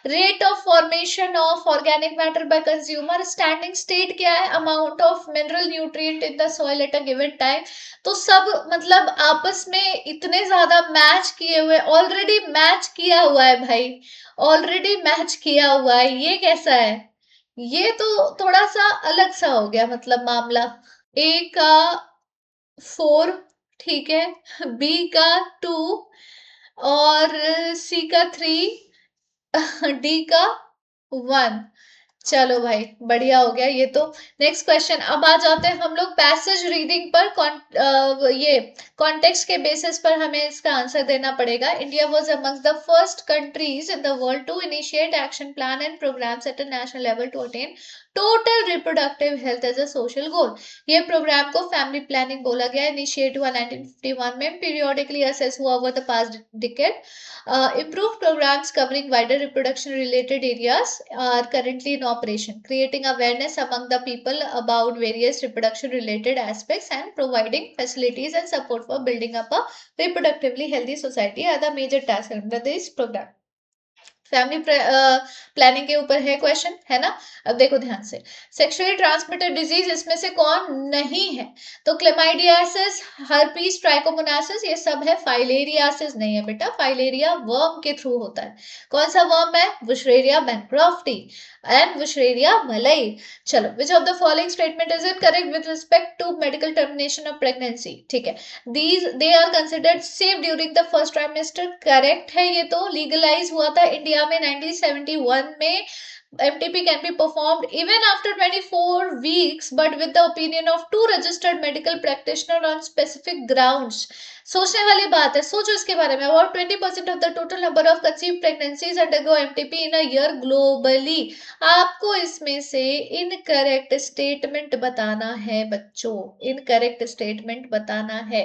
Rate of formation of organic matter by consumer. Standing state क्या है? Amount of mineral nutrient in the soil at a given time. तो सब मतलब आपस में इतने ज्यादा मैच किए हुए, ऑलरेडी मैच किया हुआ है भाई, ऑलरेडी मैच किया हुआ है। ये कैसा है? ये तो थोड़ा सा अलग सा हो गया मतलब मामला। ए का 4, ठीक है, बी का 2 और सी का 3, डी का 1। चलो भाई बढ़िया हो गया ये तो। नेक्स्ट क्वेश्चन, अब आ जाते हैं हम लोग पैसेज रीडिंग पर। ये कॉन्टेक्स्ट के बेसिस पर हमें इसका आंसर देना पड़ेगा। India was amongst the first countries in the world to initiate action plan and programs at a national level to attain total reproductive health as a social goal. ये program को family planning बोला गया। Initiate हुआ 1951 में, periodically assess हुआ over the past decade. Improved programs covering wider reproduction related areas are currently in operation, creating awareness among the people about various reproduction related aspects and providing facilities and support for building up a reproductively healthy society are the major tasks under this program. Family planning के ऊपर है question, है ना? अब देखो ध्यान से, sexually transmitted disease इसमें से कौन नहीं है? तो क्लेमाइडियासिस, हर्पीस, ट्राइकोमोनासिस, ये सब है। फाइलेरियासिस नहीं है बेटा, फाइलेरिया वर्म के थ्रू होता है। कौन सा वर्म है? बुशरेरिया बैनक्रॉफ्टी एंड बुशरेरिया मलई। चलो, which of the following statement is incorrect with respect to medical termination of pregnancy? ठीक है, they are considered safe during the first trimester. Correct है ये तो। लीगलाइज हुआ था इंडिया में 1971 में। MTP can be performed even after 24 weeks, but with the opinion of 2 registered medical practitioner on specific grounds. सोचने वाली बात है, सोचो इसके बारे में। About 20% of the total number of conceived pregnancies undergo MTP in a year globally. आपको इसमें से इनकरेक्ट स्टेटमेंट बताना है बच्चों, इनकरेक्ट स्टेटमेंट बताना है।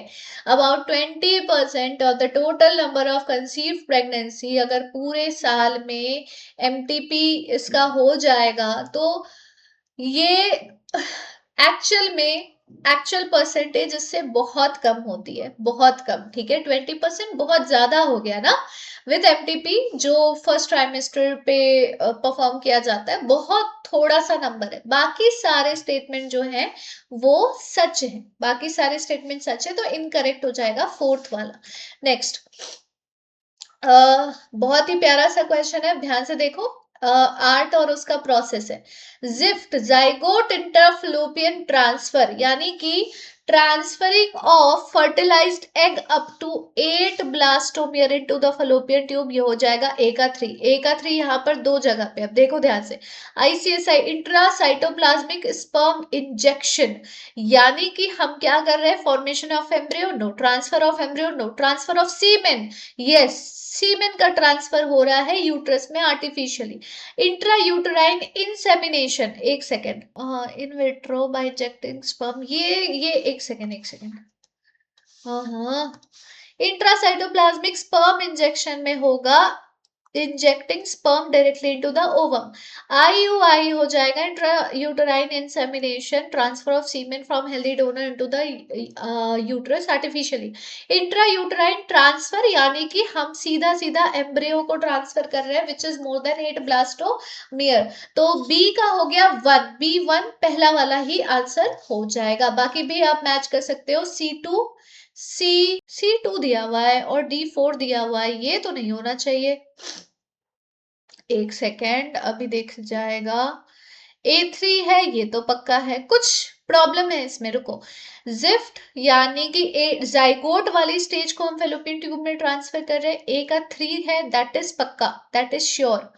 About 20% of the total number of conceive pregnancy, अगर पूरे साल में MTP इसका हो जाएगा तो ये एक्चुअल परसेंटेज इससे बहुत कम होती है, बहुत कम। ठीक है, 20% बहुत ज्यादा हो गया ना। विद MTP जो फर्स्ट ट्राइमेस्टर पे परफॉर्म किया जाता है, बहुत थोड़ा सा नंबर है। बाकी सारे स्टेटमेंट जो है वो सच है, बाकी सारे स्टेटमेंट सच है, तो इनकरेक्ट हो जाएगा फोर्थ वाला। नेक्स्ट, बहुत ही प्यारा सा क्वेश्चन है, ध्यान से देखो। आर्ट और उसका प्रोसेस है। जिफ्ट, जाइगोट इंटरफ्लोपियन ट्रांसफर, यानी कि transferring of fertilized egg up to 8 blastomere into the fallopian tube, ये हो जाएगा ए का 3। ए का 3 यहाँ पर दो जगह पे। अब देखो ध्यान से, ICSI इंट्रासाइटोप्लाज्मिक स्पर्म इंजेक्शन, यानी कि हम क्या कर रहे हैं? Formation of embryo no, transfer of embryo no, transfer of semen yes, semen का ट्रांसफर हो रहा है यूट्रस में आर्टिफिशियली। इंट्रा यूटराइन इंसेमिनेशन, एक second, in vitro by injecting sperm, ये एक सेकेंड, एक सेकेंड, हाँ, इंट्रासाइटोप्लाज्मिक स्पर्म इंजेक्शन में होगा injecting sperm directly into the ovum. IUI हो जाएगा intra uterine insemination, transfer of semen from healthy donor into the uterus artificially. Intra uterine transfer, यानी कि हम सीधा सीधा एम्ब्रियो को ट्रांसफर कर रहे हैं, which is more than 8 blastomere. तो बी का हो गया 1, B1 पहला वाला ही आंसर हो जाएगा। बाकी भी आप मैच कर सकते हो। C2 दिया हुआ है और D4 दिया हुआ है, ये तो नहीं होना चाहिए। एक सेकेंड, अभी देख जाएगा। A3 है, ये तो पक्का है, कुछ प्रॉब्लम है इसमें, रुको। जिफ्ट यानी कि जाइगोट वाली स्टेज को हम फेलोपियन ट्यूब में ट्रांसफर कर रहे हैं। A का 3 है, दैट इज पक्का, दैट इज श्योर,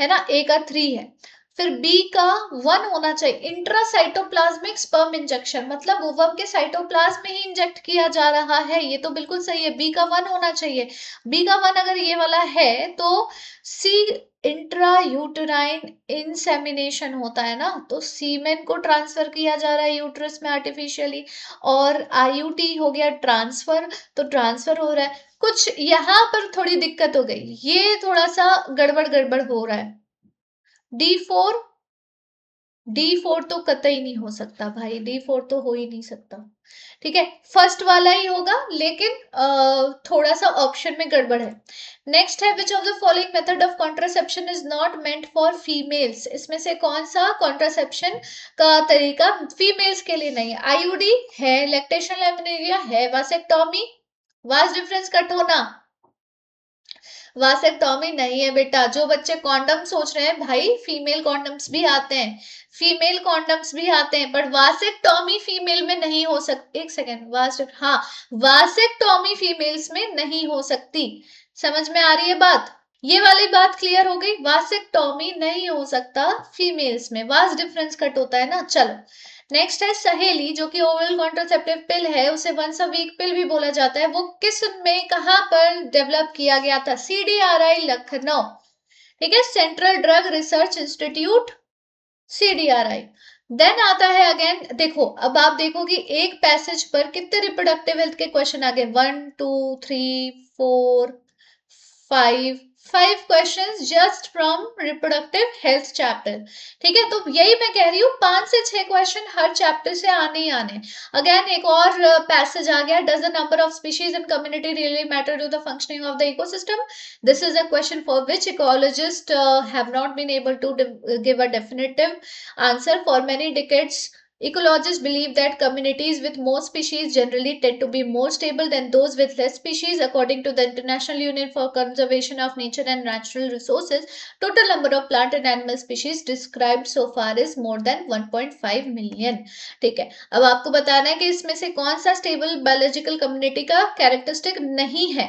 है ना? A का 3 है। फिर बी का 1 होना चाहिए, इंट्रासाइटोप्लाज्मिक स्पर्म इंजेक्शन, मतलब ओवम के साइटोप्लाज्म में ही इंजेक्ट किया जा रहा है, ये तो बिल्कुल सही है, बी का 1 होना चाहिए। बी का 1 अगर ये वाला है तो सी इंट्रा यूटेराइन इंसेमिनेशन होता है ना, तो सीमेन को ट्रांसफर किया जा रहा है यूट्रस में आर्टिफिशियली, और आईयूटी हो गया ट्रांसफर, तो ट्रांसफर हो रहा है। कुछ यहाँ पर थोड़ी दिक्कत हो गई, ये थोड़ा सा गड़बड़ गड़बड़ हो रहा है। D4, D4 तो कतई नहीं हो सकता भाई, D4 तो हो ही नहीं सकता। ठीक है, फर्स्ट वाला ही होगा, लेकिन थोड़ा सा ऑप्शन में गड़बड़ है। नेक्स्ट है, which of the following method of contraception is not meant for females, इसमें से कौन सा कॉन्ट्रासेप्शन का तरीका फीमेल्स के लिए नहीं है? आईयूडी है, लैक्टेशन लेमिनेरिया है, वासेक्टोमी, वास डिफरेंस कट होना, वासेक्टॉमी नहीं है बेटा। जो बच्चे कॉन्डम सोच रहे हैं, भाई फीमेल कॉन्डम्स भी आते हैं, फीमेल कॉन्डम्स भी आते हैं, बट वासेक्टॉमी फीमेल में नहीं हो सकती। एक सेकेंड, हाँ, वासेक्टॉमी फीमेल्स में नहीं हो सकती। समझ में आ रही है बात? ये वाली बात क्लियर हो गई, वासेक्टॉमी नहीं हो सकता फीमेल्स में, वास डिफरेंस कट होता है ना। चलो नेक्स्ट है सहेली, जो कि ओरल कॉन्ट्रासेप्टिव पिल है, उसे वंस अ वीक पिल भी बोला जाता है, वो किस में कहां पर डेवलप किया गया था? CDRI लखनऊ, ठीक है, central drug research institute, CDRI। Then आता है अगेन, देखो अब आप देखो कि एक पैसेज पर कितने रिप्रोडक्टिव हेल्थ के क्वेश्चन आ गए, 1 2 3 4 5, 5 questions just from reproductive health chapter. ठीक है, तो यही मैं कह रही हूँ, 5 से 6 क्वेश्चन हर चैप्टर से आने ही आने। अगेन एक और पैसेज आ गया, does the number of species in community really matter to the functioning of the ecosystem? This is a question for which ecologists have not been able to give a definitive answer. For many decades, ecologists believe that communities with more species generally tend to be more stable than those with less species. According to the International Union for Conservation of Nature and Natural Resources, total number of plant and animal species described so far is more than 1.5 million. ठीक है, अब आपको बताना है कि इसमें से कौन सा स्टेबल बायोलॉजिकल कम्युनिटी का कैरेक्टरिस्टिक नहीं है।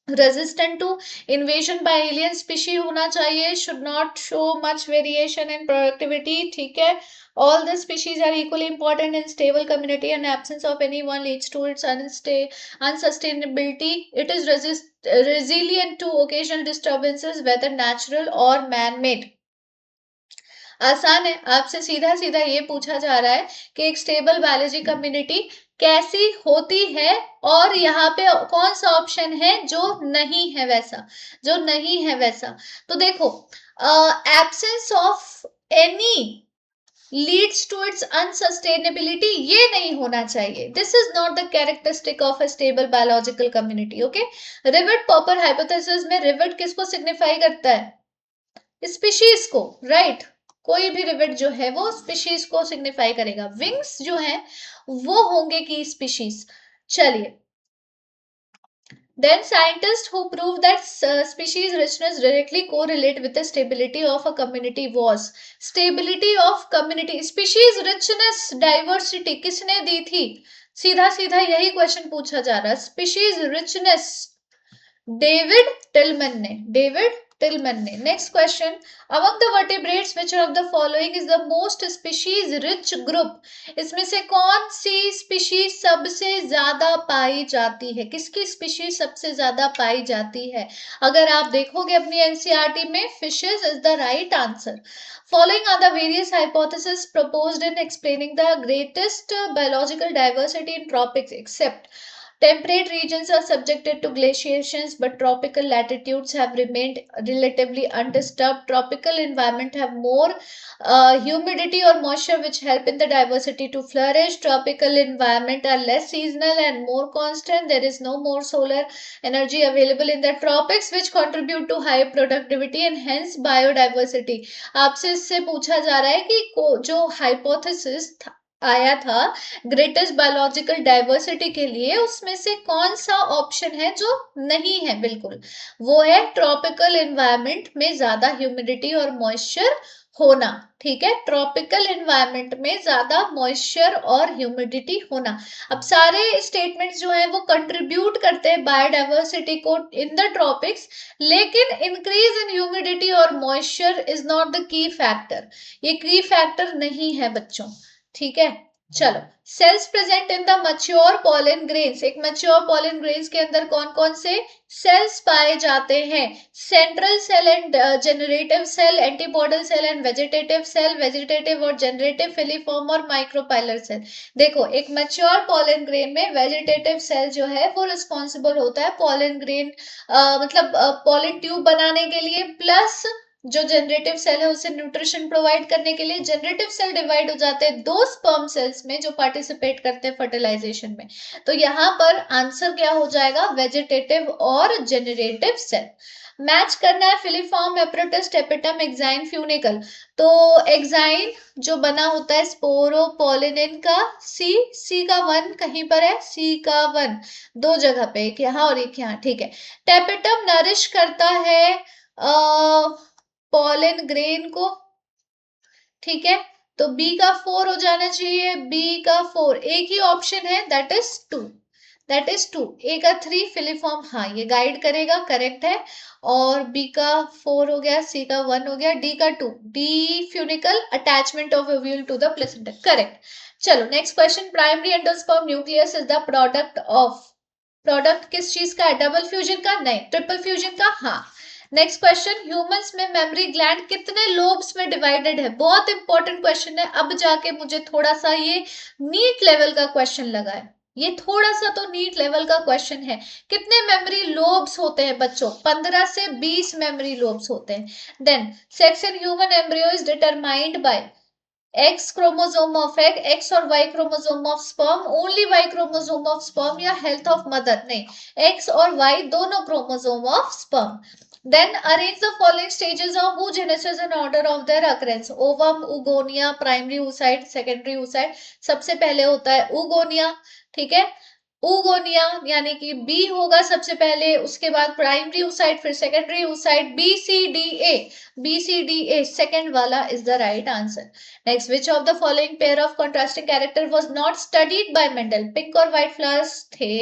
Resistant to invasion by alien species होना चाहिए, should not show much variation in productivity, ठीक है, all the species are equally important in stable community and absence of any one leads to its unsustainability. It is resilient to occasional disturbances whether natural or man made. आसान है, आपसे सीधा सीधा ये पूछा जा रहा है कि एक स्टेबल बायोलॉजी कम्युनिटी कैसी होती है, और यहाँ पे कौन सा ऑप्शन है जो नहीं है वैसा, जो नहीं है वैसा। तो देखो, absence of any leads to its unsustainability, ये नहीं होना चाहिए। This is not the characteristic of a stable biological community. Okay, rivet popper hypothesis में रिवर्ट किसको सिग्निफाई करता है? स्पीशीज को, राइट right? कोई भी रिवेट जो है वो स्पीशीज को सिग्निफाई करेगा, विंग्स जो है वो होंगे की स्पीशीज। चलिए, then scientists who proved that species richness directly correlate with the stability of a community was stability of community, species richness diversity किसने दी थी? सीधा सीधा यही क्वेश्चन पूछा जा रहा है, स्पीशीज रिचनेस डेविड टिलमन ने, डेविड टिलमन ने। Next question, among the vertebrates which of the following is the most species rich group? इसमें से कौन सी स्पीशीज सबसे ज्यादा पाई जाती है? किसकी स्पीशीज सबसे ज्यादा पाई जाती है? अगर आप देखोगे अपनी एनसीईआरटी में, fishes is the right answer. Following are the various hypotheses proposed in explaining the greatest biological diversity in tropics, except temperate regions are subjected to glaciations, but tropical latitudes have remained relatively undisturbed. Tropical environment have more humidity or moisture, which help in the diversity to flourish. Tropical environment are less seasonal and more constant. There is no more solar energy available in the tropics, which contribute to high productivity and hence biodiversity. आपसे इससे पूछा जा रहा है कि जो hypothesis आया था ग्रेटेस्ट बायोलॉजिकल डाइवर्सिटी के लिए, उसमें से कौन सा ऑप्शन है जो नहीं है? बिल्कुल वो है ट्रॉपिकल एनवायरनमेंट में ज्यादा ह्यूमिडिटी और मॉइस्चर होना। ठीक है, ट्रॉपिकल एनवायरनमेंट में ज्यादा मॉइस्चर और ह्यूमिडिटी होना। अब सारे स्टेटमेंट्स जो है वो कंट्रीब्यूट करते हैं बायोडाइवर्सिटी को इन द ट्रॉपिक्स, लेकिन इंक्रीज इन ह्यूमिडिटी और moisture is not the key factor. ये की फैक्टर नहीं है बच्चों। ठीक है, चलो। Cells present in the mature pollen grains, एक मच्योर पॉलन ग्रेन्स के अंदर कौन कौन से सेल्स पाए जाते हैं? Central cell and generative cell, antipodal cell and vegetative cell, vegetative और जनरेटिव फिलीफॉर्म और माइक्रोपाइलर सेल। देखो, एक मच्योर पॉलन ग्रेन में वेजिटेटिव सेल जो है वो रिस्पॉन्सिबल होता है पॉलन ग्रेन मतलब पॉलन ट्यूब बनाने के लिए, प्लस जो जनरेटिव सेल है उसे न्यूट्रिशन प्रोवाइड करने के लिए। जनरेटिव सेल डिवाइड हो जाते हैं दो स्पर्म सेल्स में जो पार्टिसिपेट करते हैं फर्टिलाइजेशन में। तो यहाँ पर आंसर क्या हो जाएगा? वेजिटेटिव और जनरेटिव सेल। मैच करना है filiform, apparatus, tapetum, exine, funicle. तो एक्साइन जो बना होता है स्पोरोपोलिनिन का, सी का 1 कहीं पर है, सी का 1 दो जगह पे, एक यहाँ और एक यहाँ। ठीक है, टेपिटम नरिश करता है पॉलन ग्रेन को। ठीक है, तो बी का 4 हो जाना चाहिए, बी का 4। एक ही ऑप्शन है, दैट इज 2, दैट इज 2। ए का 3 फिलीफॉर्म, हाँ ये गाइड करेगा, करेक्ट है। और बी का 4 हो गया, सी का 1 हो गया, डी का 2, D funicle attachment of ovule to the placenta, correct. चलो next question. Primary endosperm nucleus is the product of, product किस चीज का है? डबल फ्यूजन का? नहीं, ट्रिपल फ्यूजन का। हाँ। नेक्स्ट क्वेश्चन, ह्यूमंस में मेमोरी ग्लैंड कितने लोब्स में डिवाइडेड है? बहुत इंपॉर्टेंट क्वेश्चन है। अब जाके मुझे थोड़ा सा ये नीट लेवल का क्वेश्चन लगा है, ये थोड़ा सा तो नीट लेवल का क्वेश्चन है। कितने मेमोरी लोब्स होते हैं बच्चों? 15 से 20 मेमोरी लोब्स होते हैं। Then sex in human embryo is determined by X chromosome of egg, X और Y chromosome of sperm, only Y chromosome of sperm, या हेल्थ ऑफ मदर? नहीं, एक्स और वाई दोनों chromosome of sperm. Then arrange the following stages of oogenesis in order of their occurrence. Ovum, oogonia, primary oocyte, secondary oocyte. सबसे पहले होता है oogonia, ठीक है। oogonia यानी कि बी होगा सबसे पहले, उसके बाद प्राइमरी oocyte, फिर secondary oocyte, BCDA, BCDA second वाला is the right answer. Next, which of the following pair of contrasting character was not studied by Mendel? Pink और व्हाइट फ्लावर्स थे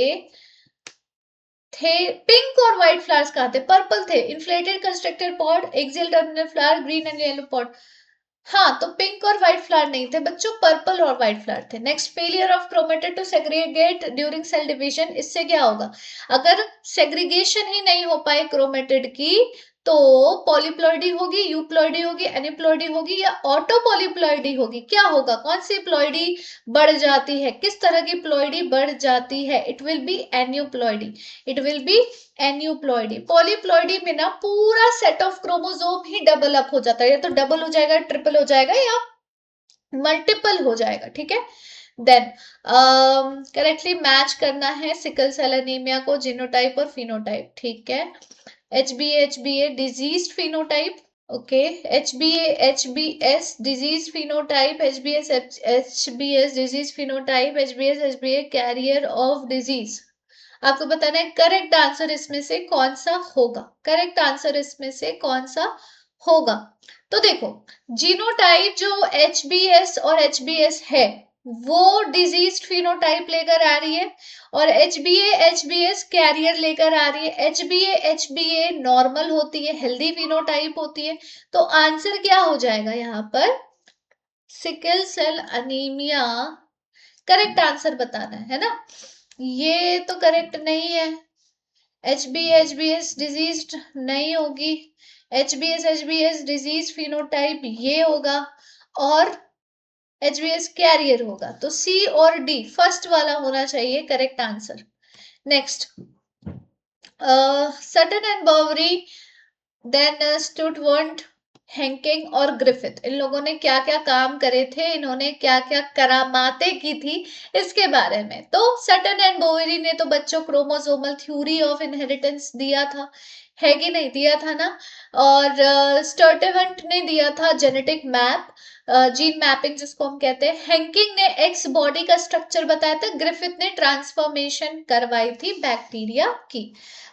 पिंक और व्हाइट फ्लावर्स कहाँ थे? Purple थे। Inflated constructed pod, axial terminal flower, green and yellow pod. हाँ, तो pink और white flower नहीं थे बच्चों, पर्पल और व्हाइट फ्लावर थे। Next, failure of chromatid to segregate during cell division, इससे क्या होगा? अगर सेग्रीगेशन ही नहीं हो पाए क्रोमेटिड की, तो पॉलीप्लॉइडी होगी, यूप्लॉइडी होगी, एनिप्लॉइडी होगी, या ऑटो पॉलीप्लॉइडी होगी? क्या होगा? कौन सी प्लॉइडी बढ़ जाती है? किस तरह की प्लॉइडी बढ़ जाती है? It will be aneuploidy, it will be aneuploidy. Polyploidy में ना पूरा set of chromosome he double up हो जाता है, या तो डबल हो जाएगा, ट्रिपल हो जाएगा, या मल्टीपल हो जाएगा। ठीक है, देन करेक्टली मैच करना है सिकल सेल एनीमिया को, जीनोटाइप और फिनोटाइप। ठीक है, HbA disease phenotype, okay, HbS disease phenotype, HbS disease phenotype, HbA carrier of disease. आपको बताना है करेक्ट आंसर इसमें से कौन सा होगा, करेक्ट आंसर इसमें से कौन सा होगा। तो देखो, जीनोटाइप जो HbS और HbS है वो डिजीज फिनोटाइप लेकर आ रही है, और HbS कैरियर लेकर आ रही है। HbA नॉर्मल होती है, हेल्दी फिनोटाइप होती है। तो आंसर क्या हो जाएगा यहाँ पर? Sickle cell anaemia correct answer बताना है ना। ये तो करेक्ट नहीं है, HbS डिजीज नहीं होगी, HbS डिजीज फिनोटाइप ये होगा, और HbS कैरियर होगा। तो सी और डी फर्स्ट वाला होना चाहिए correct answer. Next, Sutton and Boveri, then Sturtevant, Henking और ग्रिफिथ, इन लोगों ने क्या क्या काम करे थे, इन्होंने क्या क्या करामातें की थी, इसके बारे में। तो सटन एंड बोवेरी ने तो बच्चों क्रोमोसोमल थ्योरी ऑफ इनहेरिटेंस दिया था। है कि नहीं, दिया था ना। और स्टर्टेवेंट ने दिया था जेनेटिक मैप, जीन मैपिंग जिसको हम कहते हैं। हेंकिंग ने एक्स बॉडी का स्ट्रक्चर बताया था। ग्रिफिथ ने ट्रांसफॉर्मेशन करवाई थी बैक्टीरिया की।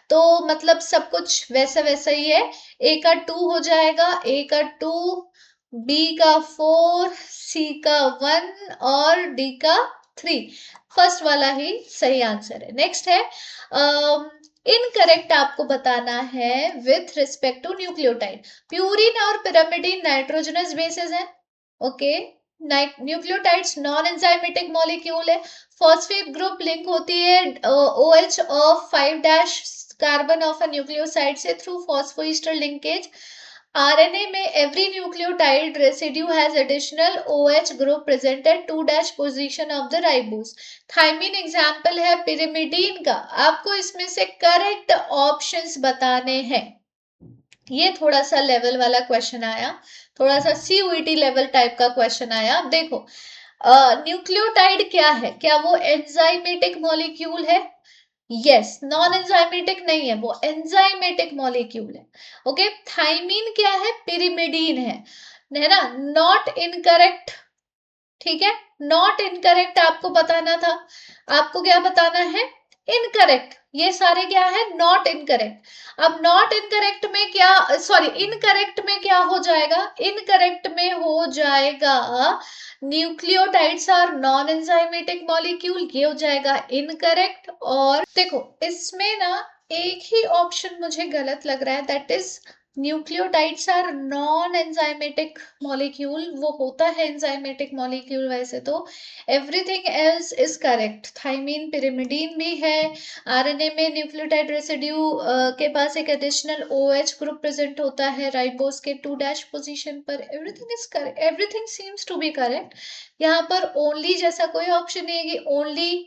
तो मतलब सब कुछ वैसा वैसा ही है। ए का 2 हो जाएगा, ए का 2, बी का 4, सी का 1 और डी का 3। फर्स्ट वाला ही सही आंसर है। नेक्स्ट है इनकरेक्ट आपको बताना है with respect to nucleotide. Purine और पिरामिडिन नाइट्रोजनस बेसेस हैं। Okay, nucleotides non enzymatic molecule है। फॉस्फेट ग्रुप लिंक होती है OH of 5 dash carbon of a nucleoside से थ्रू फॉस्फोईस्टर लिंकेज। RNA में every nucleotide residue has additional OH group present at 2 dash position of the ribose। Thymine example है pyrimidine का। आपको इसमें से correct options बताने हैं। ये थोड़ा सा लेवल वाला क्वेश्चन आया, थोड़ा सा CUET लेवल टाइप का क्वेश्चन आया। अब देखो न्यूक्लियोटाइड क्या है, क्या वो एंजाइमेटिक मॉलिक्यूल है? यस, नॉन एंजाइमेटिक नहीं है, वो एंजाइमेटिक मॉलिक्यूल है। ओके, थाइमीन क्या है? पिरिमिडीन है ना। नॉट इनकरेक्ट, ठीक है, नॉट इनकरेक्ट आपको बताना था। आपको क्या बताना है? इनकरेक्ट। ये सारे क्या है? Not incorrect. अब नॉट इनकरेक्ट में क्या, सॉरी इनकरेक्ट में क्या हो जाएगा? इनकरेक्ट में हो जाएगा nucleotides are non enzymatic molecule, ये हो जाएगा इनकरेक्ट। और देखो इसमें ना एक ही ऑप्शन मुझे गलत लग रहा है, that is nucleotides are non enzymatic molecule. वो होता है एंजाइमेटिक मॉलिक्यूल वैसे तो। Everything else is correct. Thymine pyrimidine भी है। RNA में न्यूक्लियोटाइड रेसिड्यू के पास एक एडिशनल OH ग्रुप प्रेजेंट होता है राइबोस के 2 डैश पोजीशन पर। Everything is correct, everything seems to be correct. यहाँ पर ओनली जैसा कोई ऑप्शन नहीं है कि ओनली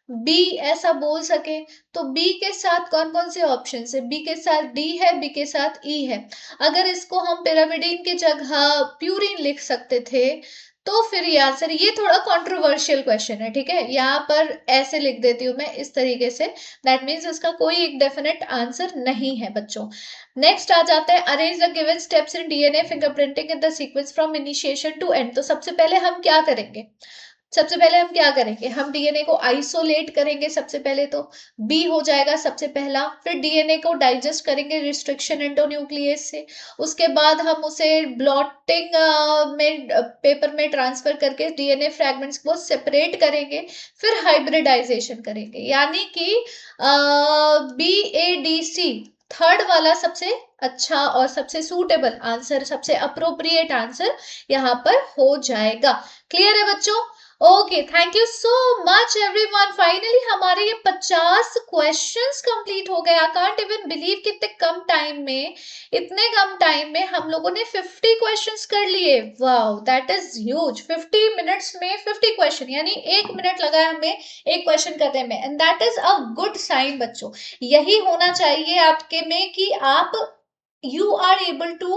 बी ऐसा बोल सके। तो बी के साथ कौन कौन से ऑप्शन है? बी के साथ डी है, बी के साथ ई है। अगर इसको हम पिरामिडिन की जगह प्यूरिन लिख सकते थे तो फिर ये आंसर, ये थोड़ा कंट्रोवर्शियल क्वेश्चन है, ठीक है, यहाँ पर ऐसे लिख देती हूँ मैं इस तरीके से। दैट मीन्स इसका कोई एक डेफिनेट आंसर नहीं है बच्चों। नेक्स्ट आ जाता है arrange the given steps in DNA fingerprinting in the sequence from initiation to end. तो सबसे पहले हम क्या करेंगे? सबसे पहले हम क्या करेंगे? हम DNA को आइसोलेट करेंगे सबसे पहले। तो बी हो जाएगा सबसे पहला। फिर DNA को डाइजेस्ट करेंगे रिस्ट्रिक्शन एंडोन्यूक्लियस से। उसके बाद हम उसे ब्लॉटिंग में पेपर में ट्रांसफर करके DNA फ्रैगमेंट्स को सेपरेट करेंगे। फिर हाइब्रिडाइजेशन करेंगे, यानी कि BADC थर्ड वाला सबसे अच्छा और सबसे सूटेबल आंसर, सबसे अप्रोप्रिएट आंसर यहाँ पर हो जाएगा। क्लियर है बच्चों? Okay, thank you so much everyone. Finally हमारे ये 50 क्वेश्चंस कंप्लीट हो गए। आई कांट इवन बिलीव कितने कम टाइम में, इतने कम टाइम में हम लोगों ने 50 क्वेश्चंस कर लिए। Wow, that is huge. 50 minutes में 50 क्वेश्चन, यानी 1 मिनट लगा हमें एक क्वेश्चन करने में, and that is a good sign बच्चों। यही होना चाहिए आपके में कि आप you are able to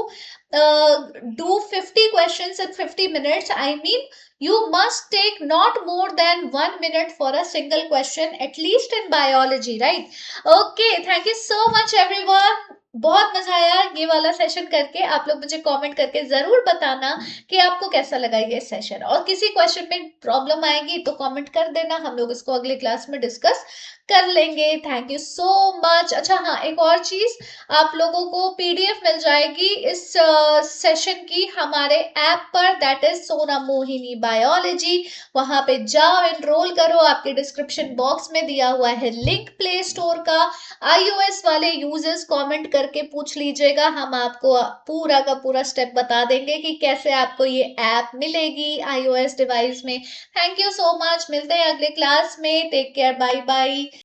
do 50 questions in 50 minutes. I mean, you must take not more than 1 minute for a single question, at least in biology, right? Okay, thank you so much everyone। बहुत मजा आया ये वाला session करके। आप लोग मुझे comment करके जरूर बताना कि आपको कैसा लगा ये सेशन, और किसी क्वेश्चन में प्रॉब्लम आएगी तो कमेंट कर देना, हम लोग इसको अगले क्लास में डिस्कस कर लेंगे। Thank you so much. अच्छा हाँ, एक और चीज, आप लोगों को PDF मिल जाएगी इस सेशन की हमारे ऐप पर, दैट इज सोना मोहिनी बायोलॉजी। वहां पे जाओ, एनरोल करो। आपके डिस्क्रिप्शन बॉक्स में दिया हुआ है लिंक प्ले स्टोर का। iOS वाले यूजर्स कमेंट करके पूछ लीजिएगा, हम आपको पूरा का पूरा स्टेप बता देंगे कि कैसे आपको ये ऐप मिलेगी iOS डिवाइस में। थैंक यू सो मच, मिलते हैं अगले क्लास में। Take care, bye bye.